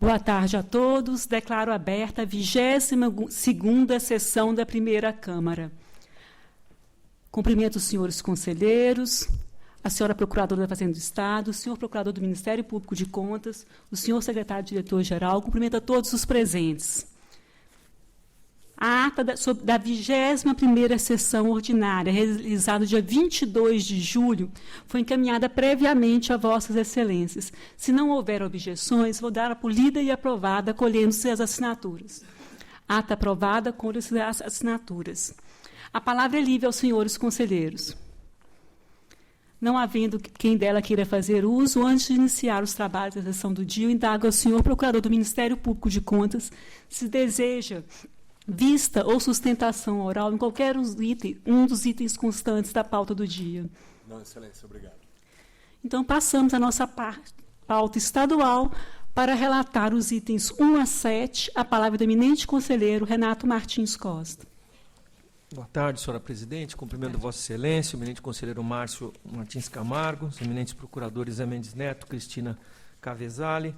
Boa tarde a todos. Declaro aberta a 22ª sessão da primeira Câmara. Cumprimento os senhores conselheiros, a senhora Procuradora da Fazenda do Estado, o senhor Procurador do Ministério Público de Contas, o senhor Secretário-Diretor-Geral. Cumprimento a todos os presentes. A ata da 21ª sessão ordinária, realizada dia 22 de julho, foi encaminhada previamente a vossas excelências. Se não houver objeções, vou dar por lida e aprovada, colhendo-se as assinaturas. Ata aprovada, colhendo-se as assinaturas. A palavra é livre aos senhores conselheiros. Não havendo quem dela queira fazer uso, antes de iniciar os trabalhos da sessão do dia, eu indago ao senhor Procurador do Ministério Público de Contas se deseja vista ou sustentação oral em qualquer um dos itens constantes da pauta do dia. Não, excelência, obrigado. Então, passamos a nossa pauta estadual para relatar os itens 1 a 7, a palavra do eminente conselheiro Renato Martins Costa. Boa tarde, senhora presidente. Cumprimento Vossa Excelência, o eminente conselheiro Márcio Martins Camargo, os eminentes procuradores Zé Mendes Neto, Cristina Cavesale,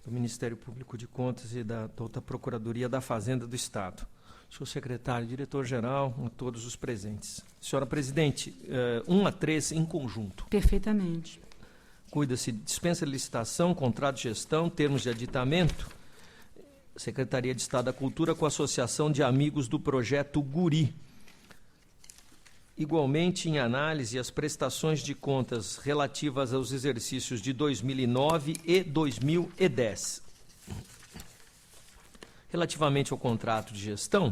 do Ministério Público de Contas e da outra Procuradoria da Fazenda do Estado. Senhor secretário, diretor-geral, a todos os presentes. Senhora presidente, 1 a 3 em conjunto. Perfeitamente. Cuida-se de dispensa de licitação, contrato de gestão, termos de aditamento, Secretaria de Estado da Cultura com a Associação de Amigos do Projeto Guri. Igualmente, em análise, as prestações de contas relativas aos exercícios de 2009 e 2010. Relativamente ao contrato de gestão,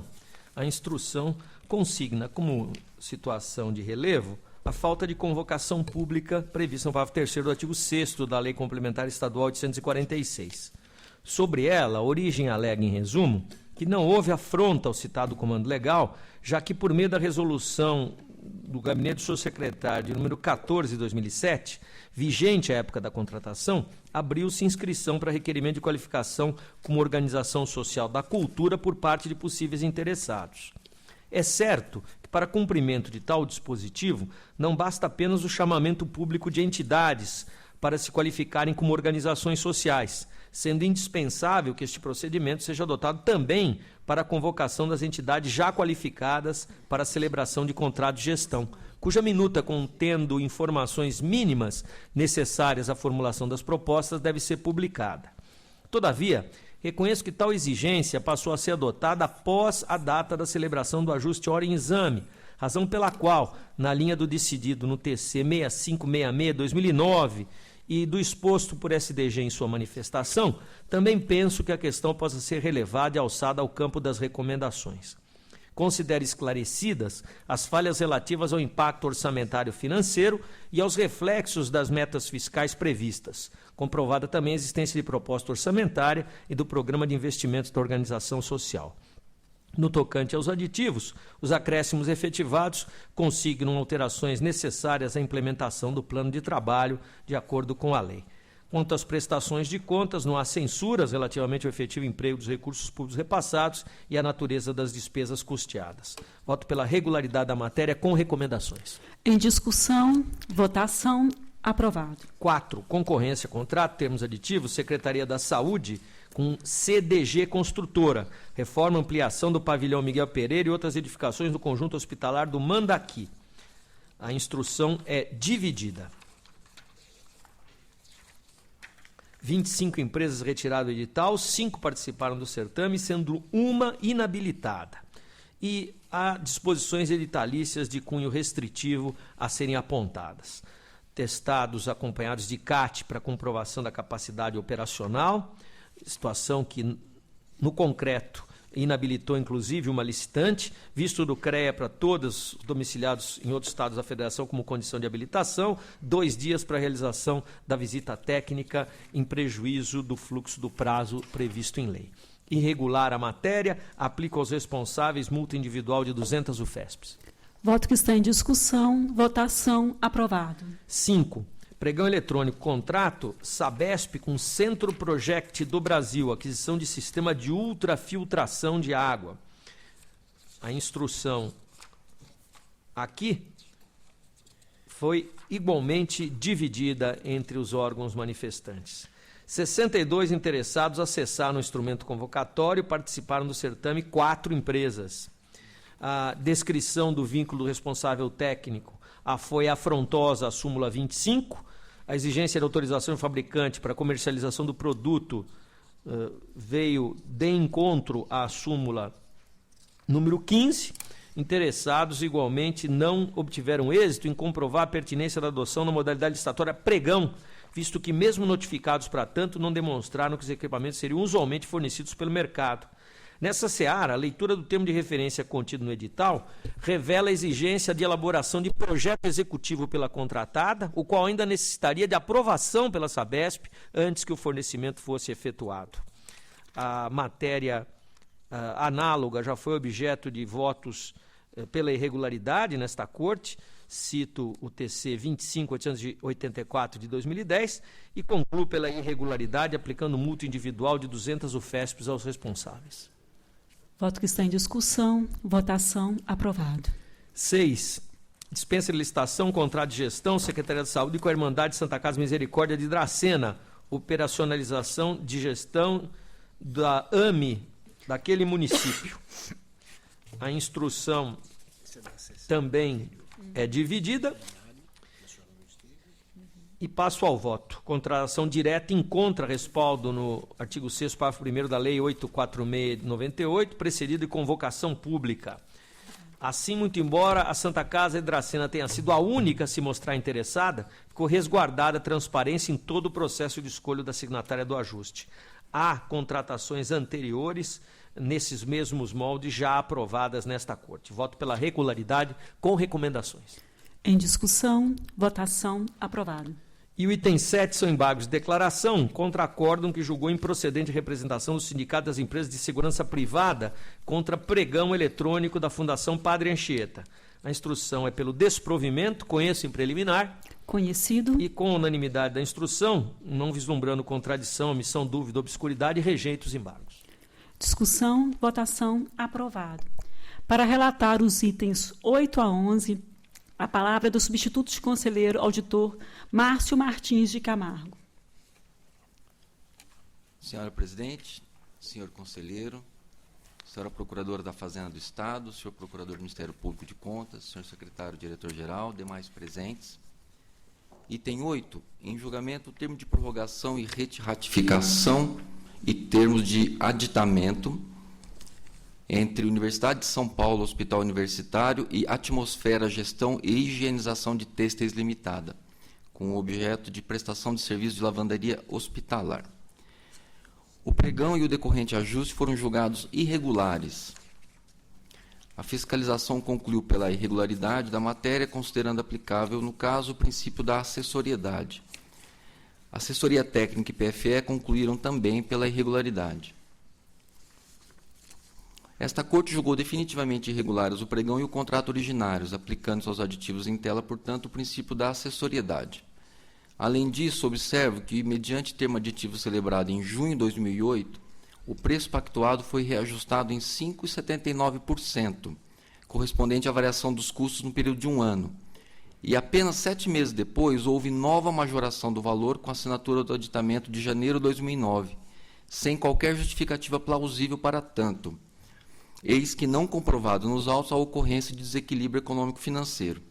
a instrução consigna como situação de relevo a falta de convocação pública prevista no parágrafo 3º do artigo 6º da Lei Complementar Estadual 846. Sobre ela, a origem alega, em resumo, que não houve afronta ao citado comando legal, já que, por meio da resolução do gabinete do senhor secretário, de número 14 de 2007, vigente à época da contratação, abriu-se inscrição para requerimento de qualificação como organização social da cultura por parte de possíveis interessados. É certo que, para cumprimento de tal dispositivo, não basta apenas o chamamento público de entidades para se qualificarem como organizações sociais, sendo indispensável que este procedimento seja adotado também para a convocação das entidades já qualificadas para a celebração de contrato de gestão, cuja minuta contendo informações mínimas necessárias à formulação das propostas deve ser publicada. Todavia, reconheço que tal exigência passou a ser adotada após a data da celebração do ajuste hora em exame, razão pela qual, na linha do decidido no TC 6566/2009 e do exposto por SDG em sua manifestação, também penso que a questão possa ser relevada e alçada ao campo das recomendações. Considero esclarecidas as falhas relativas ao impacto orçamentário financeiro e aos reflexos das metas fiscais previstas, comprovada também a existência de proposta orçamentária e do programa de investimentos da organização social. No tocante aos aditivos, os acréscimos efetivados consignam alterações necessárias à implementação do plano de trabalho de acordo com a lei. Quanto às prestações de contas, não há censuras relativamente ao efetivo emprego dos recursos públicos repassados e à natureza das despesas custeadas. Voto pela regularidade da matéria com recomendações. Em discussão, votação, aprovado. 4. Concorrência, contrato, termos aditivos, Secretaria da Saúde, com CDG Construtora, reforma, ampliação do pavilhão Miguel Pereira e outras edificações do conjunto hospitalar do Mandaqui. A instrução é dividida. 25 empresas retiraram do edital, 5 participaram do certame, sendo uma inabilitada. E há disposições editalícias de cunho restritivo a serem apontadas. Testados acompanhados de CAT para comprovação da capacidade operacional, situação que, no concreto, inabilitou, inclusive, uma licitante, visto do CREA para todos domiciliados em outros estados da federação como condição de habilitação, 2 dias para a realização da visita técnica em prejuízo do fluxo do prazo previsto em lei. Irregular a matéria, aplica aos responsáveis multa individual de 200 UFESPs. Voto que está em discussão, votação, aprovado. 5. Pregão eletrônico, contrato, Sabesp com Centro Project do Brasil, aquisição de sistema de ultrafiltração de água. A instrução aqui foi igualmente dividida entre os órgãos manifestantes. 62 interessados acessaram o instrumento convocatório e participaram do certame 4 empresas. A descrição do vínculo responsável técnico foi afrontosa à súmula 25, a exigência de autorização do fabricante para comercialização do produto veio de encontro à súmula número 15. Interessados, igualmente, não obtiveram êxito em comprovar a pertinência da adoção na modalidade licitatória pregão, visto que, mesmo notificados para tanto, não demonstraram que os equipamentos seriam usualmente fornecidos pelo mercado. Nessa seara, a leitura do termo de referência contido no edital revela a exigência de elaboração de projeto executivo pela contratada, o qual ainda necessitaria de aprovação pela Sabesp antes que o fornecimento fosse efetuado. A matéria análoga já foi objeto de votos pela irregularidade nesta Corte, cito o TC 25.884 de 2010, e concluo pela irregularidade aplicando multa individual de 200 UFESPs aos responsáveis. Voto que está em discussão. Votação. Aprovado. 6. Dispensa de licitação, contrato de gestão, Secretaria de Saúde com a Irmandade Santa Casa Misericórdia de Dracena. Operacionalização de gestão da AME daquele município. A instrução também é dividida. E passo ao voto. Contratação direta encontra respaldo no artigo 6º, parágrafo 1º da Lei 846 de 98, precedido de convocação pública. Assim, muito embora a Santa Casa de Dracena tenha sido a única a se mostrar interessada, ficou resguardada a transparência em todo o processo de escolha da signatária do ajuste. Há contratações anteriores nesses mesmos moldes já aprovadas nesta Corte. Voto pela regularidade com recomendações. Em discussão. Votação. Aprovado. E o item 7 são embargos de declaração contra acórdão que julgou improcedente representação do Sindicato das Empresas de Segurança Privada contra pregão eletrônico da Fundação Padre Anchieta. A instrução é pelo desprovimento, conheço em preliminar. Conhecido. E com unanimidade da instrução, não vislumbrando contradição, omissão, dúvida, obscuridade, rejeito os embargos. Discussão. Votação. Aprovado. Para relatar os itens 8 a 11, a palavra é do substituto de conselheiro auditor Márcio Martins de Camargo. Senhora presidente, senhor conselheiro, senhora procuradora da Fazenda do Estado, senhor procurador do Ministério Público de Contas, senhor secretário diretor-geral, demais presentes. Item 8, em julgamento, o termo de prorrogação e ratificação e termos de aditamento entre Universidade de São Paulo, Hospital Universitário e Atmosfera Gestão e Higienização de Têxteis Limitada, com o objeto de prestação de serviço de lavanderia hospitalar. O pregão e o decorrente ajuste foram julgados irregulares. A fiscalização concluiu pela irregularidade da matéria, considerando aplicável, no caso, o princípio da assessoriedade. A assessoria técnica e PFE concluíram também pela irregularidade. Esta Corte julgou definitivamente irregulares o pregão e o contrato originários, aplicando-se aos aditivos em tela, portanto, o princípio da assessoriedade. Além disso, observo que, mediante termo aditivo celebrado em junho de 2008, o preço pactuado foi reajustado em 5,79%, correspondente à variação dos custos no período de um ano. E apenas 7 meses depois, houve nova majoração do valor com a assinatura do aditamento de janeiro de 2009, sem qualquer justificativa plausível para tanto. Eis que não comprovado nos autos a ocorrência de desequilíbrio econômico-financeiro.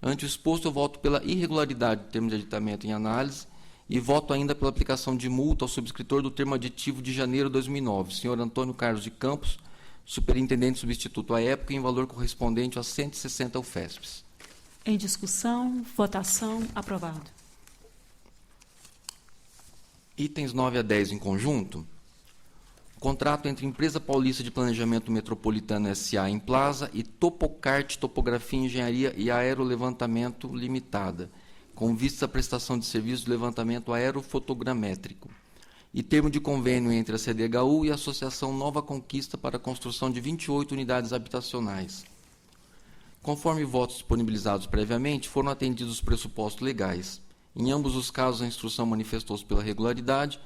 Ante o exposto, eu voto pela irregularidade do termo de aditamento em análise e voto ainda pela aplicação de multa ao subscritor do termo aditivo de janeiro de 2009, senhor Antônio Carlos de Campos, superintendente substituto à época, em valor correspondente a 160 UFESPs. Em discussão. Votação. Aprovado. Itens 9 a 10 em conjunto. Contrato entre Empresa Paulista de Planejamento Metropolitano S.A. em Plaza e Topocart Topografia, Engenharia e Aerolevantamento Limitada, com vista à prestação de serviço de levantamento aerofotogramétrico. E termo de convênio entre a CDHU e a Associação Nova Conquista para a construção de 28 unidades habitacionais. Conforme votos disponibilizados previamente, foram atendidos os pressupostos legais. Em ambos os casos, a instrução manifestou-se pela regularidade.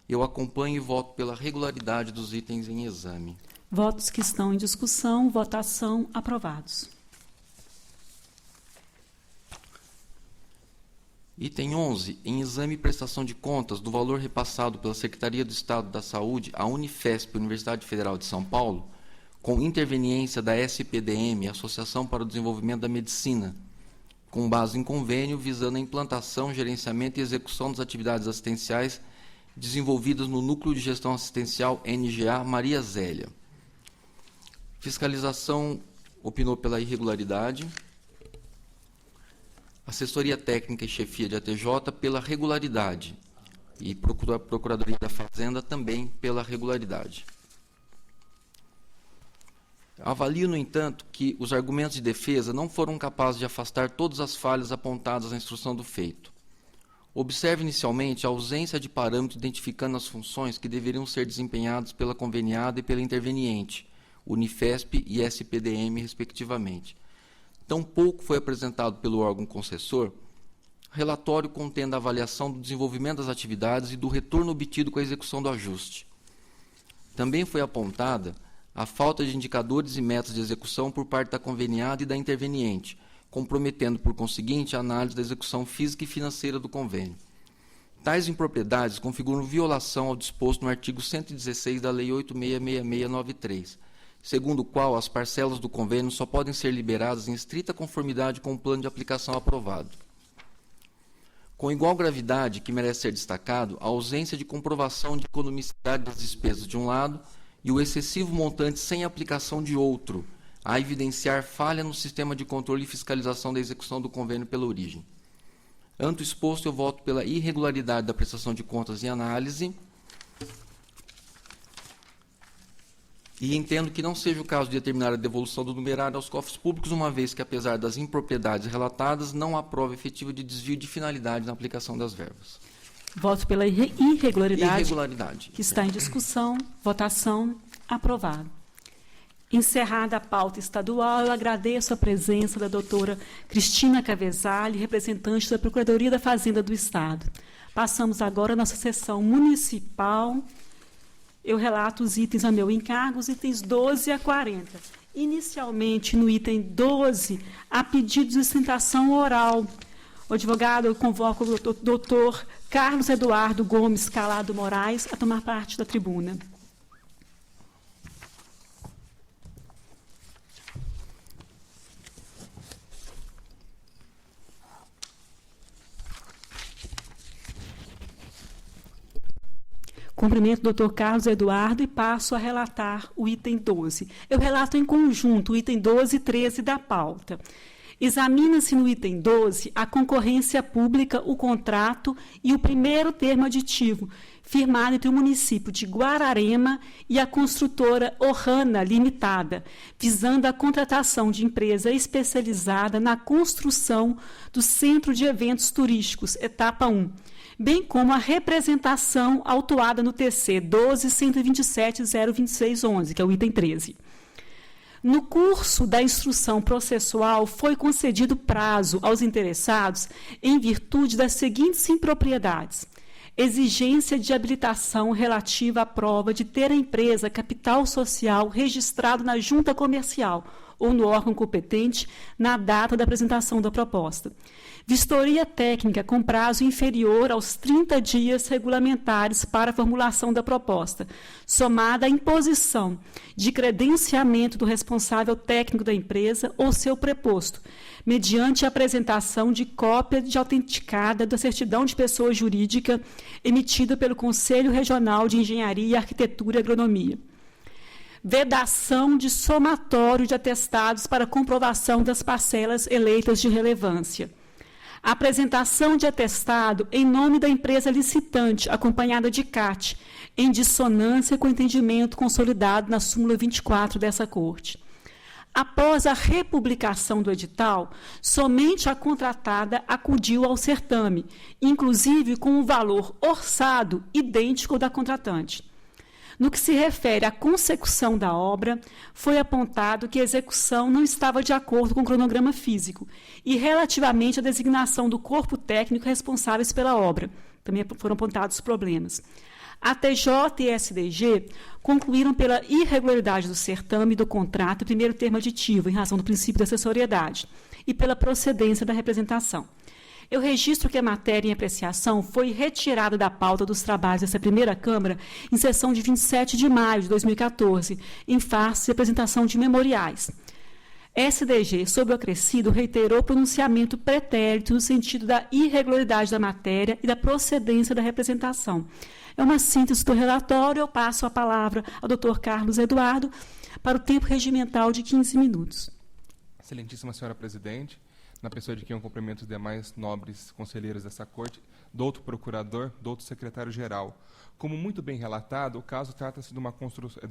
Eu acompanho e voto pela regularidade dos itens em exame. Votos que estão em discussão. Votação. Aprovados. Item 11. Em exame e prestação de contas do valor repassado pela Secretaria do Estado da Saúde à Unifesp, Universidade Federal de São Paulo, com interveniência da SPDM, Associação para o Desenvolvimento da Medicina, com base em convênio visando a implantação, gerenciamento e execução das atividades assistenciais desenvolvidas no Núcleo de Gestão Assistencial NGA Maria Zélia. Fiscalização opinou pela irregularidade. Assessoria Técnica e Chefia de ATJ pela regularidade. E Procuradoria da Fazenda também pela regularidade. Avalio, no entanto, que os argumentos de defesa não foram capazes de afastar todas as falhas apontadas na instrução do feito. Observe inicialmente a ausência de parâmetro identificando as funções que deveriam ser desempenhadas pela conveniada e pela interveniente, Unifesp e SPDM, respectivamente. Tampouco foi apresentado pelo órgão concessor relatório contendo a avaliação do desenvolvimento das atividades e do retorno obtido com a execução do ajuste. Também foi apontada a falta de indicadores e metas de execução por parte da conveniada e da interveniente, comprometendo, por conseguinte, a análise da execução física e financeira do convênio. Tais impropriedades configuram violação ao disposto no artigo 116 da Lei 866693, segundo o qual as parcelas do convênio só podem ser liberadas em estrita conformidade com o plano de aplicação aprovado. Com igual gravidade, que merece ser destacado, a ausência de comprovação de economicidade das despesas de um lado e o excessivo montante sem aplicação de outro, a evidenciar falha no sistema de controle e fiscalização da execução do convênio pela origem. Ante o exposto, eu voto pela irregularidade da prestação de contas em análise e entendo que não seja o caso de determinar a devolução do numerário aos cofres públicos, uma vez que, apesar das impropriedades relatadas, não há prova efetiva de desvio de finalidade na aplicação das verbas. Voto pela irregularidade. Que está em discussão. Votação. Aprovado. Encerrada a pauta estadual, eu agradeço a presença da doutora Cristina Cavezzali, representante da Procuradoria da Fazenda do Estado. Passamos agora à nossa sessão municipal. Eu relato os itens a meu encargo, os itens 12 a 40. Inicialmente, no item 12, há pedido de sustentação oral. O advogado, eu convoco o doutor Carlos Eduardo Gomes Calado Moraes a tomar parte da tribuna. Cumprimento o doutor Carlos Eduardo e passo a relatar o item 12. Eu relato em conjunto o item 12 e 13 da pauta. Examina-se no item 12 a concorrência pública, o contrato e o primeiro termo aditivo, firmado entre o município de Guararema e a construtora Ohana Limitada, visando a contratação de empresa especializada na construção do Centro de Eventos Turísticos, etapa 1, bem como a representação autuada no TC 12.127.026.11, que é o item 13. No curso da instrução processual, foi concedido prazo aos interessados em virtude das seguintes impropriedades: exigência de habilitação relativa à prova de ter a empresa capital social registrado na junta comercial ou no órgão competente na data da apresentação da proposta. Vistoria técnica com prazo inferior aos 30 dias regulamentares para a formulação da proposta, somada à imposição de credenciamento do responsável técnico da empresa ou seu preposto, mediante a apresentação de cópia de autenticada da certidão de pessoa jurídica emitida pelo Conselho Regional de Engenharia, Arquitetura e Agronomia. Vedação de somatório de atestados para comprovação das parcelas eleitas de relevância. Apresentação de atestado em nome da empresa licitante, acompanhada de CAT, em dissonância com o entendimento consolidado na súmula 24 dessa Corte. Após a republicação do edital, somente a contratada acudiu ao certame, inclusive com o valor orçado idêntico ao da contratante. No que se refere à consecução da obra, foi apontado que a execução não estava de acordo com o cronograma físico e relativamente à designação do corpo técnico responsáveis pela obra. Também foram apontados problemas. A TJ e SDG concluíram pela irregularidade do certame do contrato e primeiro termo aditivo, em razão do princípio da assessoriedade, e pela procedência da representação. Eu registro que a matéria em apreciação foi retirada da pauta dos trabalhos dessa primeira Câmara em sessão de 27 de maio de 2014, em face de apresentação de memoriais. SDG, sob o acrescido, reiterou pronunciamento pretérito no sentido da irregularidade da matéria e da procedência da representação. É uma síntese do relatório. Eu passo a palavra ao Dr. Carlos Eduardo para o tempo regimental de 15 minutos. Excelentíssima senhora presidente, na pessoa de quem eu cumprimento os demais nobres conselheiros dessa corte, doutor procurador, doutor secretário-geral. Como muito bem relatado, o caso trata-se de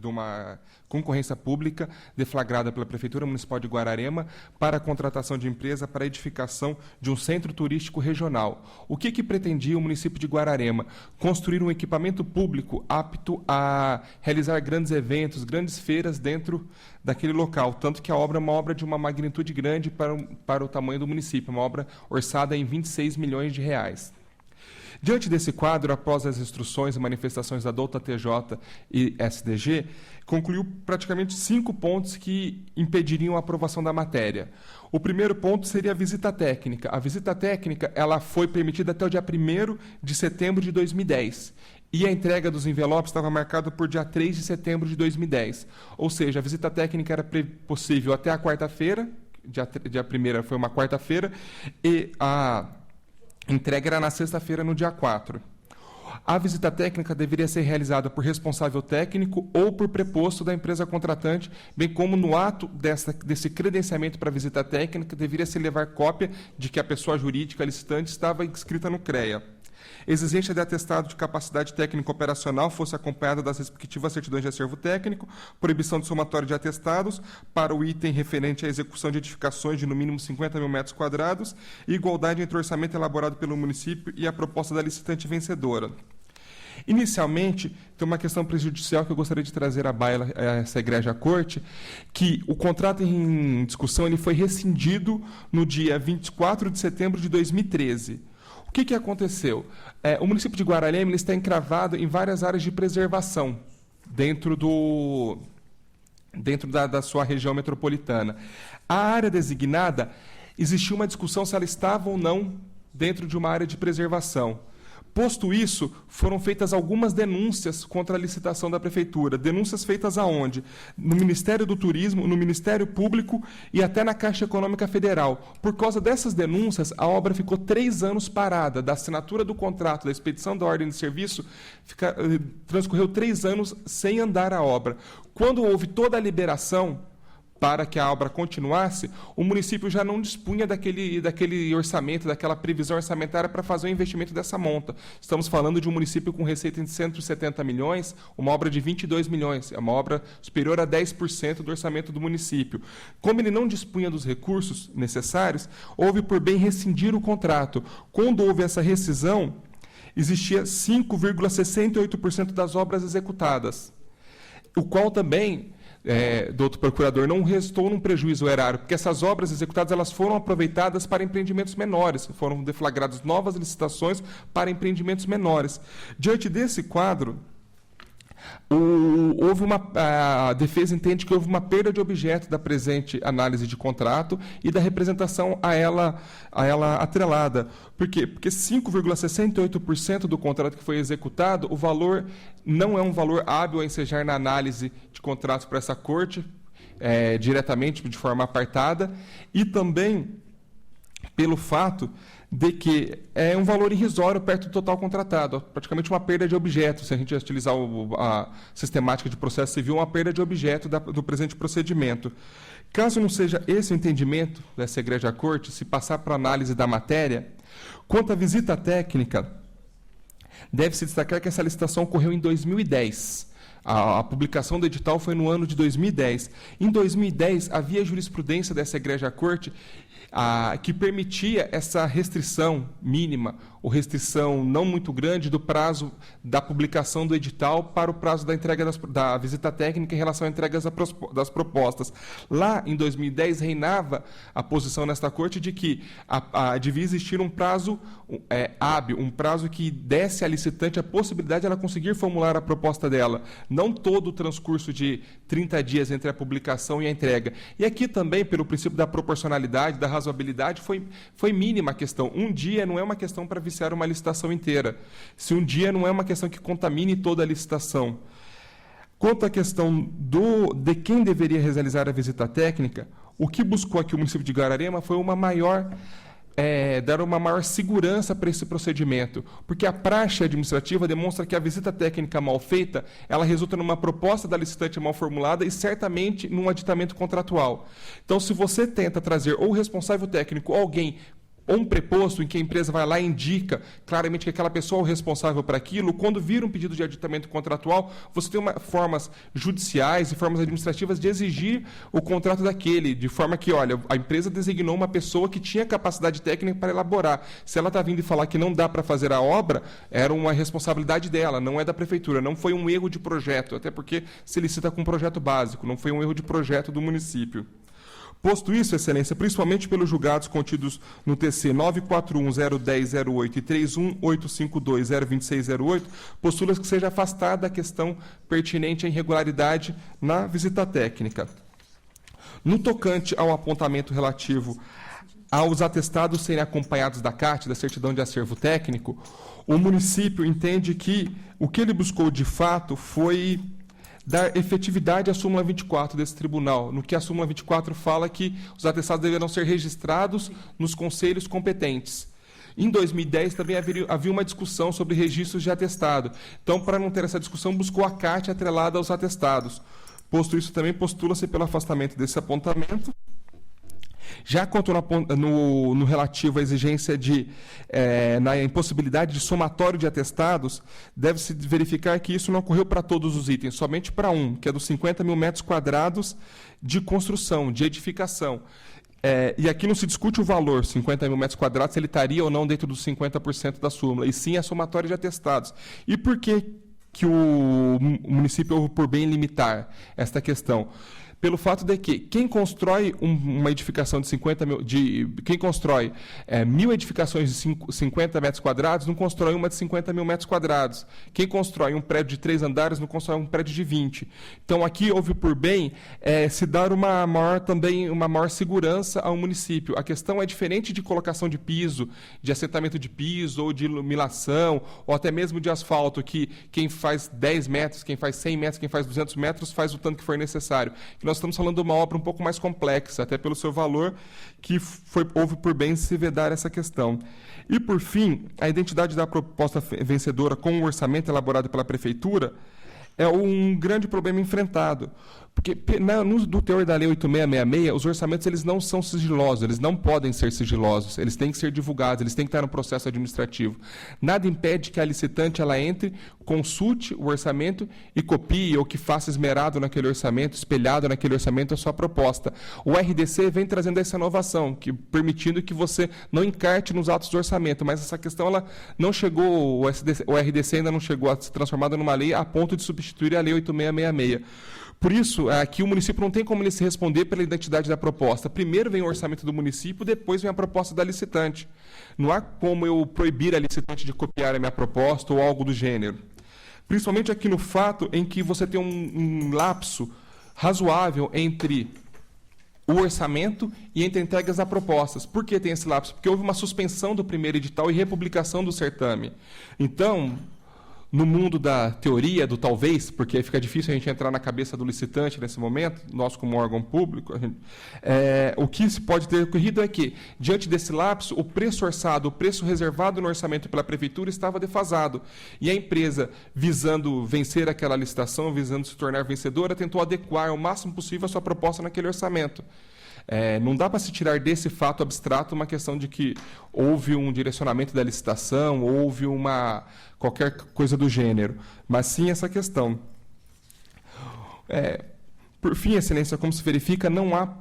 uma concorrência pública deflagrada pela Prefeitura Municipal de Guararema para a contratação de empresa para a edificação de um centro turístico regional. O que pretendia o município de Guararema? Construir um equipamento público apto a realizar grandes eventos, grandes feiras dentro daquele local, tanto que a obra é uma obra de uma magnitude grande para o tamanho do município, uma obra orçada em 26 milhões de reais. Diante desse quadro, após as instruções e manifestações da douta TJ e SDG, concluiu praticamente 5 pontos que impediriam a aprovação da matéria. O primeiro ponto seria a visita técnica. A visita técnica ela foi permitida até o dia 1º de setembro de 2010. E a entrega dos envelopes estava marcada por dia 3 de setembro de 2010. Ou seja, a visita técnica era possível até a quarta-feira, dia 1º foi uma quarta-feira, e a entrega era na sexta-feira, no dia 4. A visita técnica deveria ser realizada por responsável técnico ou por preposto da empresa contratante, bem como no ato desse credenciamento para visita técnica, deveria se levar cópia de que a pessoa jurídica licitante estava inscrita no CREA. Exigência de atestado de capacidade técnica operacional fosse acompanhada das respectivas certidões de acervo técnico, proibição de somatório de atestados para o item referente à execução de edificações de no mínimo 50 mil metros quadrados e igualdade entre o orçamento elaborado pelo município e a proposta da licitante vencedora. Inicialmente, tem uma questão prejudicial que eu gostaria de trazer à baila a essa egrégia corte, que o contrato em discussão ele foi rescindido no dia 24 de setembro de 2013. O que aconteceu? O município de Guararema está encravado em várias áreas de preservação dentro da sua região metropolitana. A área designada, existia uma discussão se ela estava ou não dentro de uma área de preservação. Posto isso, foram feitas algumas denúncias contra a licitação da Prefeitura. Denúncias feitas aonde? No Ministério do Turismo, no Ministério Público e até na Caixa Econômica Federal. Por causa dessas denúncias, a obra ficou 3 anos parada. Da assinatura do contrato, da expedição da ordem de serviço, transcorreu 3 anos sem andar a obra. Quando houve toda a liberação para que a obra continuasse, o município já não dispunha daquele orçamento, daquela previsão orçamentária para fazer o investimento dessa monta. Estamos falando de um município com receita de 170 milhões, uma obra de 22 milhões, é uma obra superior a 10% do orçamento do município. Como ele não dispunha dos recursos necessários, houve por bem rescindir o contrato. Quando houve essa rescisão, existia 5,68% das obras executadas, o qual também doutor procurador, não restou num prejuízo erário, porque essas obras executadas elas foram aproveitadas para empreendimentos menores, foram deflagradas novas licitações para empreendimentos menores. Diante desse quadro, a defesa entende que houve uma perda de objeto da presente análise de contrato e da representação a ela atrelada. Por quê? Porque 5,68% do contrato que foi executado, o valor não é um valor hábil a ensejar na análise de contratos para essa corte, diretamente, de forma apartada, e também pelo fato de que é um valor irrisório perto do total contratado, praticamente uma perda de objeto, se a gente utilizar a sistemática de processo civil, uma perda de objeto do presente procedimento. Caso não seja esse o entendimento dessa egrégia corte, se passar para análise da matéria, quanto à visita técnica, deve-se destacar que essa licitação ocorreu em 2010. A publicação do edital foi no ano de 2010. Em 2010, havia jurisprudência dessa egrégia corte que permitia essa restrição mínima ou restrição não muito grande do prazo da publicação do edital para o prazo da entrega da visita técnica em relação à entrega das propostas. Lá, em 2010, reinava a posição nesta Corte de que devia existir um prazo hábil, um prazo que desse à licitante a possibilidade de ela conseguir formular a proposta dela, não todo o transcurso de 30 dias entre a publicação e a entrega. E aqui também, pelo princípio da proporcionalidade, da razoabilidade, foi mínima a questão. Um dia não é uma questão para viciar uma licitação inteira. Se um dia não é uma questão que contamine toda a licitação. Quanto à questão de quem deveria realizar a visita técnica, o que buscou aqui o município de Guararema foi dar uma maior segurança para esse procedimento, porque a praxe administrativa demonstra que a visita técnica mal feita, ela resulta numa proposta da licitante mal formulada e certamente num aditamento contratual. Então, se você tenta trazer ou o responsável técnico ou alguém ou um preposto em que a empresa vai lá e indica claramente que aquela pessoa é o responsável por aquilo, quando vira um pedido de aditamento contratual, você tem formas judiciais e formas administrativas de exigir o contrato daquele, de forma que, olha, a empresa designou uma pessoa que tinha capacidade técnica para elaborar. Se ela está vindo e falar que não dá para fazer a obra, era uma responsabilidade dela, não é da prefeitura, não foi um erro de projeto, até porque se licita com um projeto básico, não foi um erro de projeto do município. Posto isso, Excelência, principalmente pelos julgados contidos no TC 941-01008 e 31852-02608, postula que seja afastada a questão pertinente à irregularidade na visita técnica. No tocante ao apontamento relativo aos atestados serem acompanhados da CAT, da certidão de acervo técnico, o município entende que o que ele buscou de fato foi dar efetividade à súmula 24 desse tribunal, no que a súmula 24 fala que os atestados deverão ser registrados nos conselhos competentes. Em 2010, também havia uma discussão sobre registros de atestado. Então, para não ter essa discussão, buscou a CAT atrelada aos atestados. Posto isso, também postula-se pelo afastamento desse apontamento. Já quanto no relativo à exigência na impossibilidade de somatório de atestados, deve-se verificar que isso não ocorreu para todos os itens, somente para um, que é dos 50 mil metros quadrados de construção, de edificação. E aqui não se discute o valor, 50 mil metros quadrados, se ele estaria ou não dentro dos 50% da súmula, e sim a somatória de atestados. E por que o município houve por bem limitar esta questão? Pelo fato de que quem constrói uma edificação de 50 mil, quem constrói 1.000 edificações de 50 metros quadrados, não constrói uma de 50 mil metros quadrados. Quem constrói um prédio de 3 andares, não constrói um prédio de 20. Então, aqui houve por bem se dar uma maior segurança ao município. A questão é diferente de colocação de piso, de assentamento de piso, ou de iluminação, ou até mesmo de asfalto, que quem faz 10 metros, quem faz 100 metros, quem faz 200 metros, faz o tanto que for necessário. Nós estamos falando de uma obra um pouco mais complexa, até pelo seu valor, que houve por bem se vedar essa questão. E, por fim, a identidade da proposta vencedora com o orçamento elaborado pela Prefeitura é um grande problema enfrentado. Porque, no teor da Lei 8666, os orçamentos eles não são sigilosos, eles não podem ser sigilosos, eles têm que ser divulgados, eles têm que estar no processo administrativo. Nada impede que a licitante ela entre, consulte o orçamento e copie, ou que faça esmerado naquele orçamento, espelhado naquele orçamento a sua proposta. O RDC vem trazendo essa inovação, permitindo que você não encarte nos atos do orçamento, mas essa questão ela não chegou, o RDC ainda não chegou a ser transformada numa lei a ponto de substituir a Lei 8666. Por isso, aqui o município não tem como ele se responder pela identidade da proposta. Primeiro vem o orçamento do município, depois vem a proposta da licitante. Não há como eu proibir a licitante de copiar a minha proposta ou algo do gênero. Principalmente aqui no fato em que você tem um lapso razoável entre o orçamento e entre entregas a propostas. Por que tem esse lapso? Porque houve uma suspensão do primeiro edital e republicação do certame. Então, no mundo da teoria, do talvez, porque fica difícil a gente entrar na cabeça do licitante nesse momento, nós como órgão público, o que se pode ter ocorrido é que, diante desse lapso, o preço orçado, o preço reservado no orçamento pela Prefeitura estava defasado. E a empresa, visando vencer aquela licitação, visando se tornar vencedora, tentou adequar o máximo possível a sua proposta naquele orçamento. Não dá para se tirar desse fato abstrato uma questão de que houve um direcionamento da licitação, houve qualquer coisa do gênero, mas sim essa questão. Por fim, Excelência, como se verifica, não há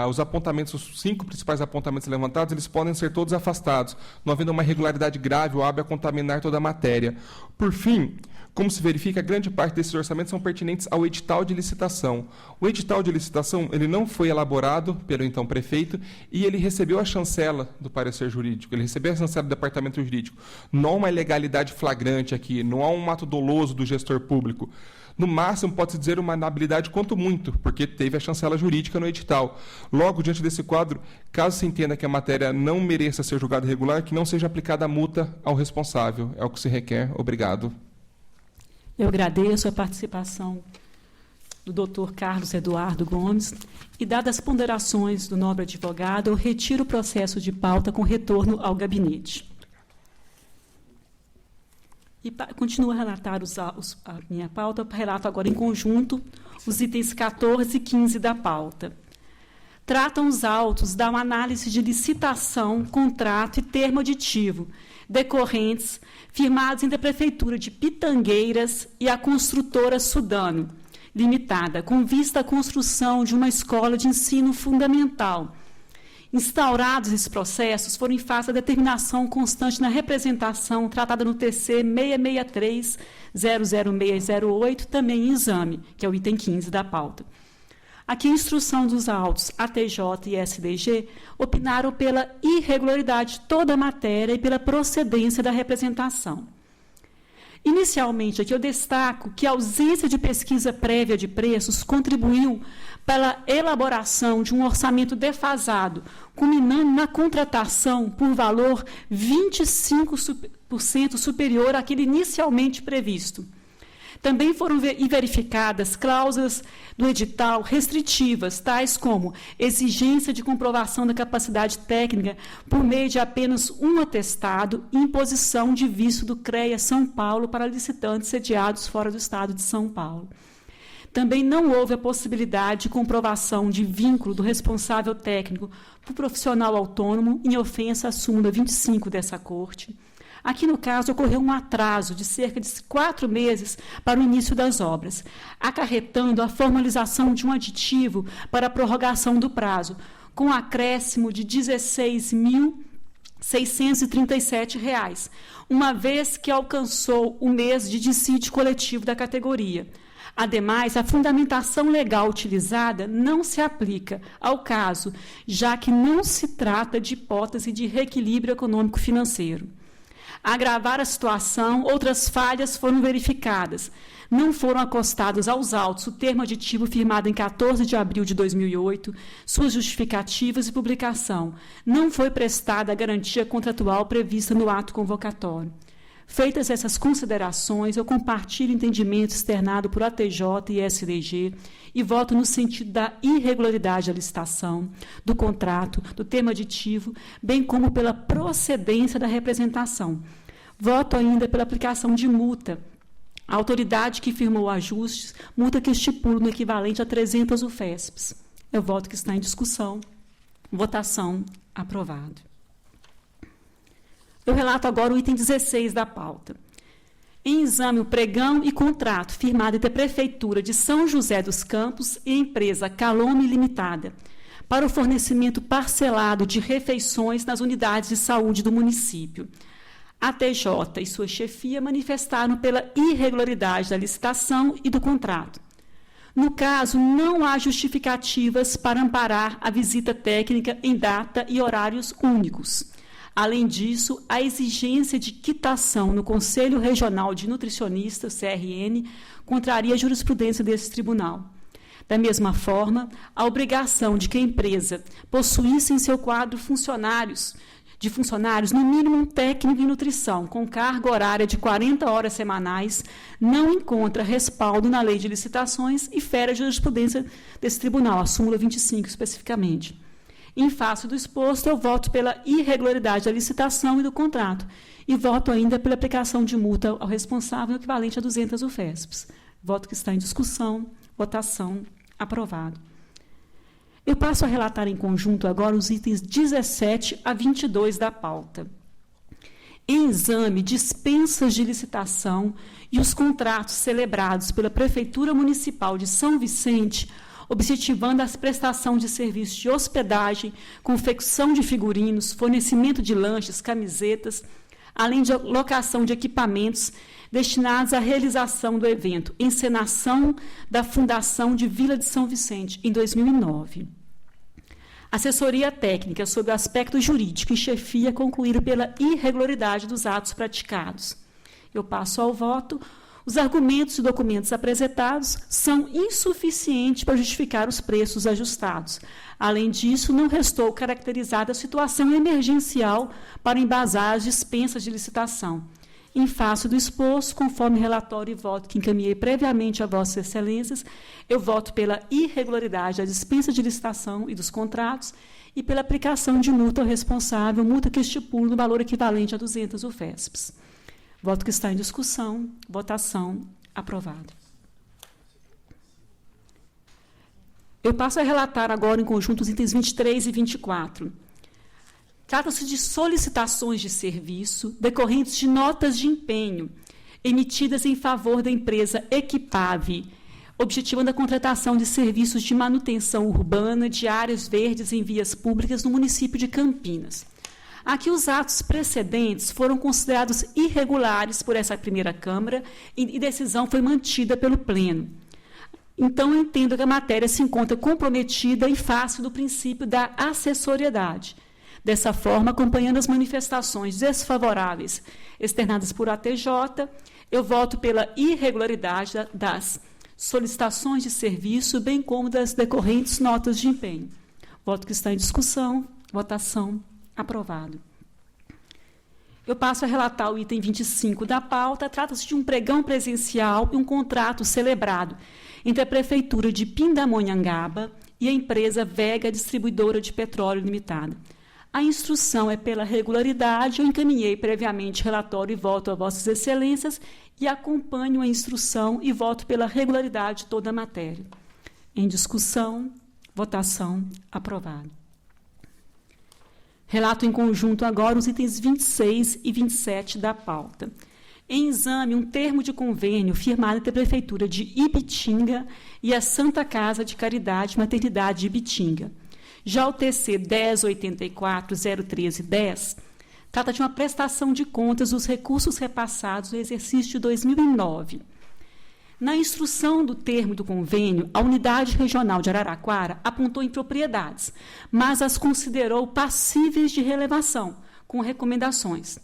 os apontamentos, os 5 principais apontamentos levantados, eles podem ser todos afastados, não havendo uma irregularidade grave ou hábil a contaminar toda a matéria. Por fim, como se verifica, grande parte desses orçamentos são pertinentes ao edital de licitação. O edital de licitação ele não foi elaborado pelo então prefeito e ele recebeu a chancela do parecer jurídico, ele recebeu a chancela do departamento jurídico. Não há uma ilegalidade flagrante aqui, não há um ato doloso do gestor público. No máximo, pode-se dizer uma inabilidade quanto muito, porque teve a chancela jurídica no edital. Logo, diante desse quadro, caso se entenda que a matéria não mereça ser julgada irregular, que não seja aplicada a multa ao responsável. É o que se requer. Obrigado. Eu agradeço a participação do Dr. Carlos Eduardo Gomes e, dadas as ponderações do nobre advogado, eu retiro o processo de pauta com retorno ao gabinete. E continuo a relatar a minha pauta, relato agora em conjunto os itens 14 e 15 da pauta. Tratam os autos da análise de licitação, contrato e termo aditivo decorrentes firmados entre a Prefeitura de Pitangueiras e a construtora Sudano, limitada, com vista à construção de uma escola de ensino fundamental. Instaurados esses processos, foram em face da determinação constante na representação tratada no TC 663-00608, também em exame, que é o item 15 da pauta. Aqui, a instrução dos autos ATJ e SDG opinaram pela irregularidade de toda a matéria e pela procedência da representação. Inicialmente, aqui eu destaco que a ausência de pesquisa prévia de preços contribuiu para a elaboração de um orçamento defasado, culminando na contratação por valor 25% superior àquele inicialmente previsto. Também foram verificadas cláusulas do edital restritivas, tais como exigência de comprovação da capacidade técnica por meio de apenas um atestado e imposição de visto do CREA São Paulo para licitantes sediados fora do Estado de São Paulo. Também não houve a possibilidade de comprovação de vínculo do responsável técnico por profissional autônomo em ofensa à súmula 25 dessa Corte. Aqui, no caso, ocorreu um atraso de cerca de 4 meses para o início das obras, acarretando a formalização de um aditivo para a prorrogação do prazo, com acréscimo de R$ 16.637, uma vez que alcançou o mês de dissídio coletivo da categoria. Ademais, a fundamentação legal utilizada não se aplica ao caso, já que não se trata de hipótese de reequilíbrio econômico-financeiro. A agravar a situação, outras falhas foram verificadas. Não foram acostados aos autos o termo aditivo firmado em 14 de abril de 2008, suas justificativas e publicação. Não foi prestada a garantia contratual prevista no ato convocatório. Feitas essas considerações, eu compartilho o entendimento externado por ATJ e SDG e voto no sentido da irregularidade da licitação, do contrato, do termo aditivo, bem como pela procedência da representação. Voto ainda pela aplicação de multa. A autoridade que firmou ajustes, multa que estipula no equivalente a 300 UFESPs. É o voto que está em discussão. Votação aprovado. Eu relato agora o item 16 da pauta. Em exame, o pregão e contrato firmado entre a Prefeitura de São José dos Campos e a empresa Calome Limitada para o fornecimento parcelado de refeições nas unidades de saúde do município. A TJ e sua chefia manifestaram pela irregularidade da licitação e do contrato. No caso, não há justificativas para amparar a visita técnica em data e horários únicos. Além disso, a exigência de quitação no Conselho Regional de Nutricionistas, CRN, contraria a jurisprudência desse tribunal. Da mesma forma, a obrigação de que a empresa possuísse em seu quadro funcionários, no mínimo um técnico em nutrição, com carga horária de 40 horas semanais, não encontra respaldo na lei de licitações e fere a jurisprudência desse tribunal, a súmula 25 especificamente. Em face do exposto, eu voto pela irregularidade da licitação e do contrato e voto ainda pela aplicação de multa ao responsável equivalente a 200 UFESPs. Voto que está em discussão, votação, aprovado. Eu passo a relatar em conjunto agora os itens 17 a 22 da pauta. Em exame, dispensas de licitação e os contratos celebrados pela Prefeitura Municipal de São Vicente objetivando a prestação de serviços de hospedagem, confecção de figurinos, fornecimento de lanches, camisetas, além de locação de equipamentos destinados à realização do evento Encenação da Fundação de Vila de São Vicente, em 2009. Assessoria técnica sobre o aspecto jurídico e chefia concluíram pela irregularidade dos atos praticados. Eu passo ao voto. Os argumentos e documentos apresentados são insuficientes para justificar os preços ajustados. Além disso, não restou caracterizada a situação emergencial para embasar as dispensas de licitação. Em face do exposto, conforme relatório e voto que encaminhei previamente a Vossas Excelências, eu voto pela irregularidade da dispensa de licitação e dos contratos e pela aplicação de multa ao responsável, multa que estipula no valor equivalente a 200 UFESPs. Voto que está em discussão. Votação. Aprovado. Eu passo a relatar agora em conjunto os itens 23 e 24. Trata-se de solicitações de serviço decorrentes de notas de empenho emitidas em favor da empresa Equipave, objetivando a contratação de serviços de manutenção urbana de áreas verdes em vias públicas no município de Campinas. Aqui os atos precedentes foram considerados irregulares por essa primeira Câmara e decisão foi mantida pelo Pleno. Então, eu entendo que a matéria se encontra comprometida em face do princípio da acessoriedade. Dessa forma, acompanhando as manifestações desfavoráveis externadas por ATJ, eu voto pela irregularidade das solicitações de serviço, bem como das decorrentes notas de empenho. Voto que está em discussão. Votação. Aprovado. Eu passo a relatar o item 25 da pauta. Trata-se de um pregão presencial e um contrato celebrado entre a Prefeitura de Pindamonhangaba e a empresa Vega Distribuidora de Petróleo Limitada. A instrução é pela regularidade. Eu encaminhei previamente relatório e voto a Vossas Excelências e acompanho a instrução e voto pela regularidade de toda a matéria. Em discussão, votação, aprovado. Relato em conjunto agora os itens 26 e 27 da pauta. Em exame, um termo de convênio firmado entre a Prefeitura de Ibitinga e a Santa Casa de Caridade Maternidade de Ibitinga. Já o TC 1084-01310 trata de uma prestação de contas dos recursos repassados no exercício de 2009. Na instrução do termo do convênio, a Unidade Regional de Araraquara apontou impropriedades, mas as considerou passíveis de relevação, com recomendações.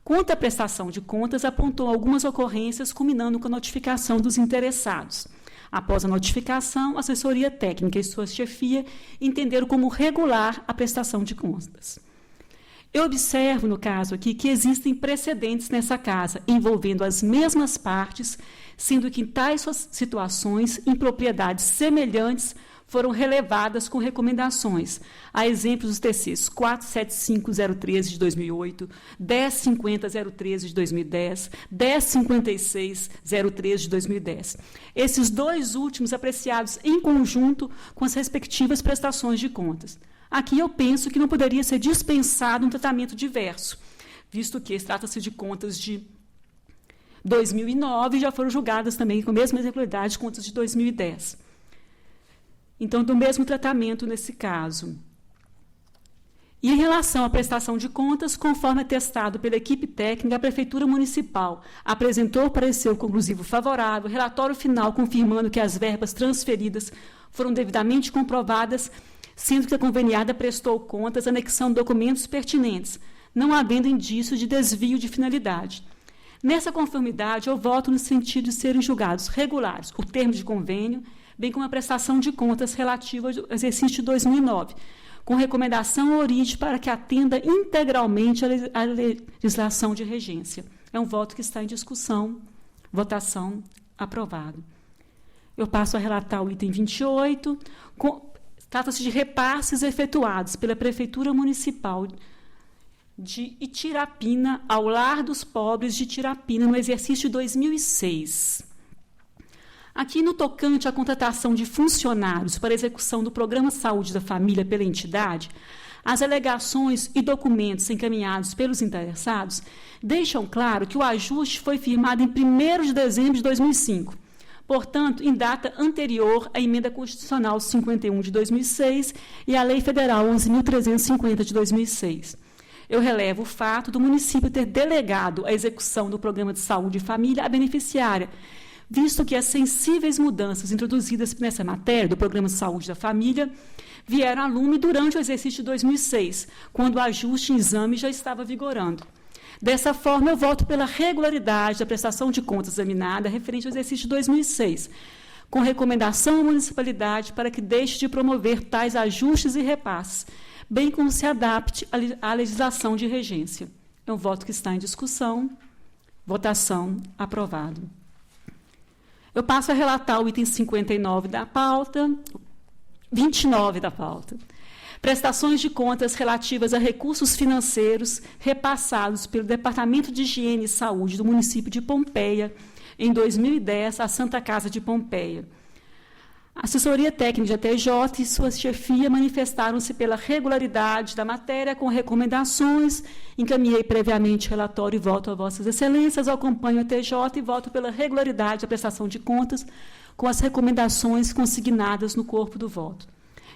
Quanto à prestação de contas, apontou algumas ocorrências, culminando com a notificação dos interessados. Após a notificação, a assessoria técnica e sua chefia entenderam como regular a prestação de contas. Eu observo, no caso aqui, que existem precedentes nessa casa, envolvendo as mesmas partes, sendo que em tais situações, impropriedades semelhantes foram relevadas com recomendações. Há exemplos dos TCs 475-013 de 2008, 1050-013 de 2010, 1056-013 de 2010. Esses dois últimos apreciados em conjunto com as respectivas prestações de contas. Aqui eu penso que não poderia ser dispensado um tratamento diverso, visto que trata-se de contas de 2009 e já foram julgadas também com a mesma irregularidade contas de 2010. Então, do mesmo tratamento nesse caso. E em relação à prestação de contas, conforme atestado pela equipe técnica, a Prefeitura Municipal apresentou parecer conclusivo favorável, relatório final confirmando que as verbas transferidas foram devidamente comprovadas, sendo que a conveniada prestou contas anexando documentos pertinentes, não havendo indício de desvio de finalidade. Nessa conformidade, eu voto no sentido de serem julgados regulares o termo de convênio, bem como a prestação de contas relativa ao exercício de 2009, com recomendação origem para que atenda integralmente à legislação de regência. É um voto que está em discussão. Votação aprovado. Eu passo a relatar o item 28. Trata-se de repasses efetuados pela Prefeitura Municipal de Itirapina ao Lar dos Pobres de Itirapina no exercício de 2006. Aqui, no tocante à contratação de funcionários para execução do Programa Saúde da Família pela entidade, as alegações e documentos encaminhados pelos interessados deixam claro que o ajuste foi firmado em 1º de dezembro de 2005. portanto, em data anterior à Emenda Constitucional 51 de 2006 e à Lei Federal 11.350 de 2006. Eu relevo o fato do município ter delegado a execução do Programa de Saúde e Família à beneficiária, visto que as sensíveis mudanças introduzidas nessa matéria do Programa de Saúde da Família vieram a lume durante o exercício de 2006, quando o ajuste em exame já estava vigorando. Dessa forma, eu voto pela regularidade da prestação de contas examinada referente ao exercício de 2006, com recomendação à municipalidade para que deixe de promover tais ajustes e repasses, bem como se adapte à legislação de regência. É um voto que está em discussão. Votação aprovado. Eu passo a relatar o item 59 da pauta, 29 da pauta. Prestações de contas relativas a recursos financeiros repassados pelo Departamento de Higiene e Saúde do município de Pompeia, em 2010, à Santa Casa de Pompeia. A assessoria técnica de ATJ e sua chefia manifestaram-se pela regularidade da matéria com recomendações. Encaminhei previamente relatório e voto a Vossas Excelências, acompanho a ATJ e voto pela regularidade da prestação de contas com as recomendações consignadas no corpo do voto,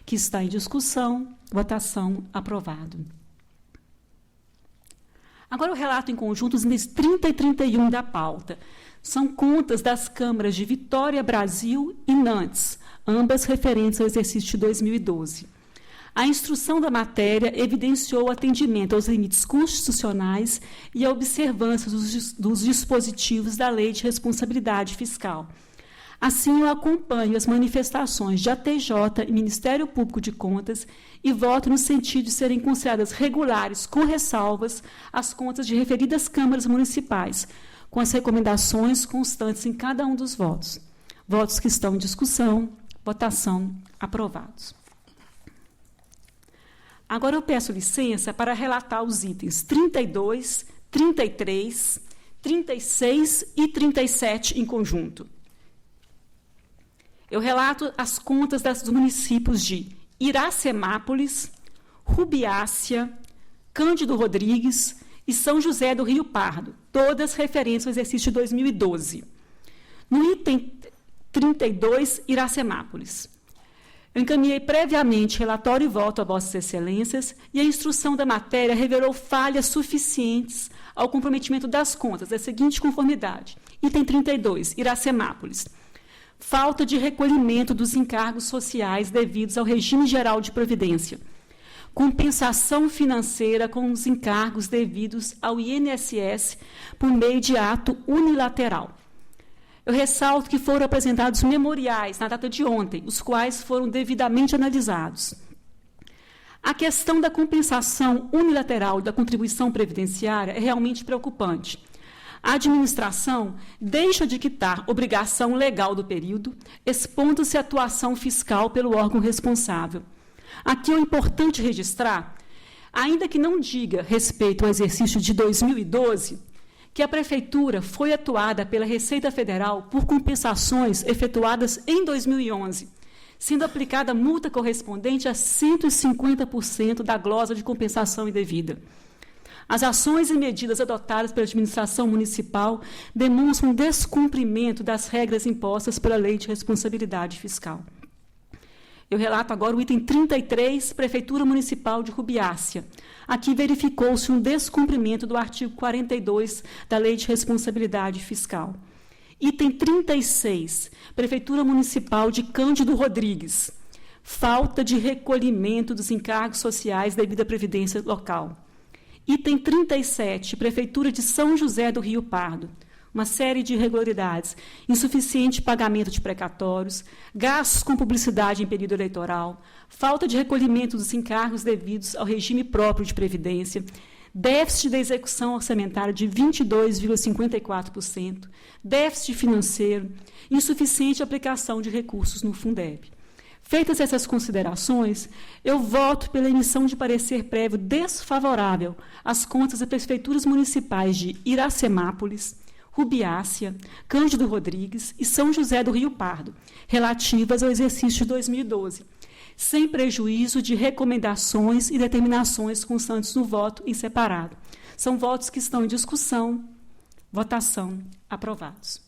que está em discussão. Votação aprovado. Agora eu relato em conjunto os itens 30 e 31 da pauta. São contas das câmaras de Vitória, Brasil e Nantes, ambas referentes ao exercício de 2012. A instrução da matéria evidenciou o atendimento aos limites constitucionais e a observância dos dispositivos da Lei de Responsabilidade Fiscal. Assim, eu acompanho as manifestações de ATJ e Ministério Público de Contas e voto no sentido de serem consideradas regulares, com ressalvas, as contas de referidas câmaras municipais, com as recomendações constantes em cada um dos votos. Votos que estão em discussão, votação aprovados. Agora eu peço licença para relatar os itens 32, 33, 36 e 37 em conjunto. Eu relato as contas dos municípios de Iracemápolis, Rubiácea, Cândido Rodrigues e São José do Rio Pardo, todas referentes ao exercício de 2012. No item 32, Iracemápolis. Eu encaminhei previamente relatório e voto a Vossas Excelências e a instrução da matéria revelou falhas suficientes ao comprometimento das contas, da seguinte conformidade. Item 32, Iracemápolis. Falta de recolhimento dos encargos sociais devidos ao regime geral de previdência. Compensação financeira com os encargos devidos ao INSS por meio de ato unilateral. Eu ressalto que foram apresentados memoriais na data de ontem, os quais foram devidamente analisados. A questão da compensação unilateral da contribuição previdenciária é realmente preocupante. A administração deixa de quitar obrigação legal do período, expondo-se à atuação fiscal pelo órgão responsável. Aqui é importante registrar, ainda que não diga respeito ao exercício de 2012, que a Prefeitura foi atuada pela Receita Federal por compensações efetuadas em 2011, sendo aplicada multa correspondente a 150% da glosa de compensação indevida. As ações e medidas adotadas pela administração municipal demonstram descumprimento das regras impostas pela Lei de Responsabilidade Fiscal. Eu relato agora o item 33, Prefeitura Municipal de Rubiácea. Aqui verificou-se um descumprimento do artigo 42 da Lei de Responsabilidade Fiscal. Item 36, Prefeitura Municipal de Cândido Rodrigues. Falta de recolhimento dos encargos sociais devido à Previdência Local. Item 37, Prefeitura de São José do Rio Pardo. Uma série de irregularidades, insuficiente pagamento de precatórios, gastos com publicidade em período eleitoral, falta de recolhimento dos encargos devidos ao regime próprio de previdência, déficit da execução orçamentária de 22,54%, déficit financeiro, insuficiente aplicação de recursos no Fundeb. Feitas essas considerações, eu voto pela emissão de parecer prévio desfavorável às contas das prefeituras municipais de Iracemápolis, Rubiácea, Cândido Rodrigues e São José do Rio Pardo, relativas ao exercício de 2012, sem prejuízo de recomendações e determinações constantes no voto em separado. São votos que estão em discussão. Votação. Aprovados.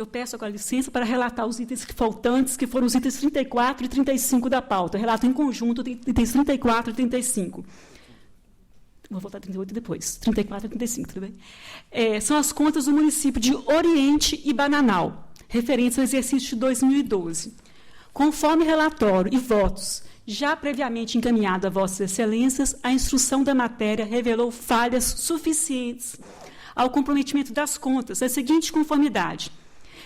Eu peço agora licença para relatar os itens faltantes, que foram os itens 34 e 35 da pauta. Eu relato em conjunto itens 34 e 35. Vou voltar a 38 depois. 34 e 35, tudo bem? São as contas do município de Oriente e Bananal, referentes ao exercício de 2012. Conforme relatório e votos já previamente encaminhado a Vossas Excelências, a instrução da matéria revelou falhas suficientes ao comprometimento das contas, da seguinte conformidade: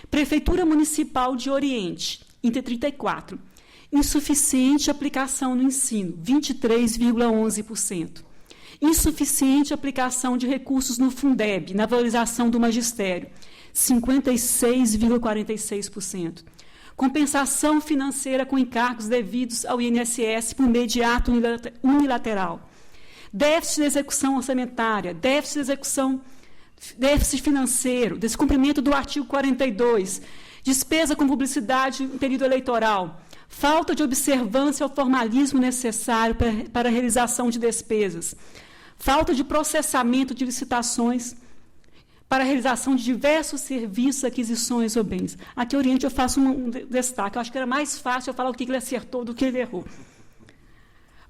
Prefeitura Municipal de Oriente, item 34, insuficiente aplicação no ensino, 23,11%. Insuficiente aplicação de recursos no Fundeb, na valorização do magistério, 56,46%. Compensação financeira com encargos devidos ao INSS por meio de ato unilateral. Déficit de execução orçamentária, déficit financeiro, descumprimento do artigo 42, despesa com publicidade em período eleitoral, falta de observância ao formalismo necessário para a realização de despesas, falta de processamento de licitações para a realização de diversos serviços, aquisições ou bens. Aqui, Oriente, eu faço um destaque. Eu acho que era mais fácil eu falar o que ele acertou do que ele errou.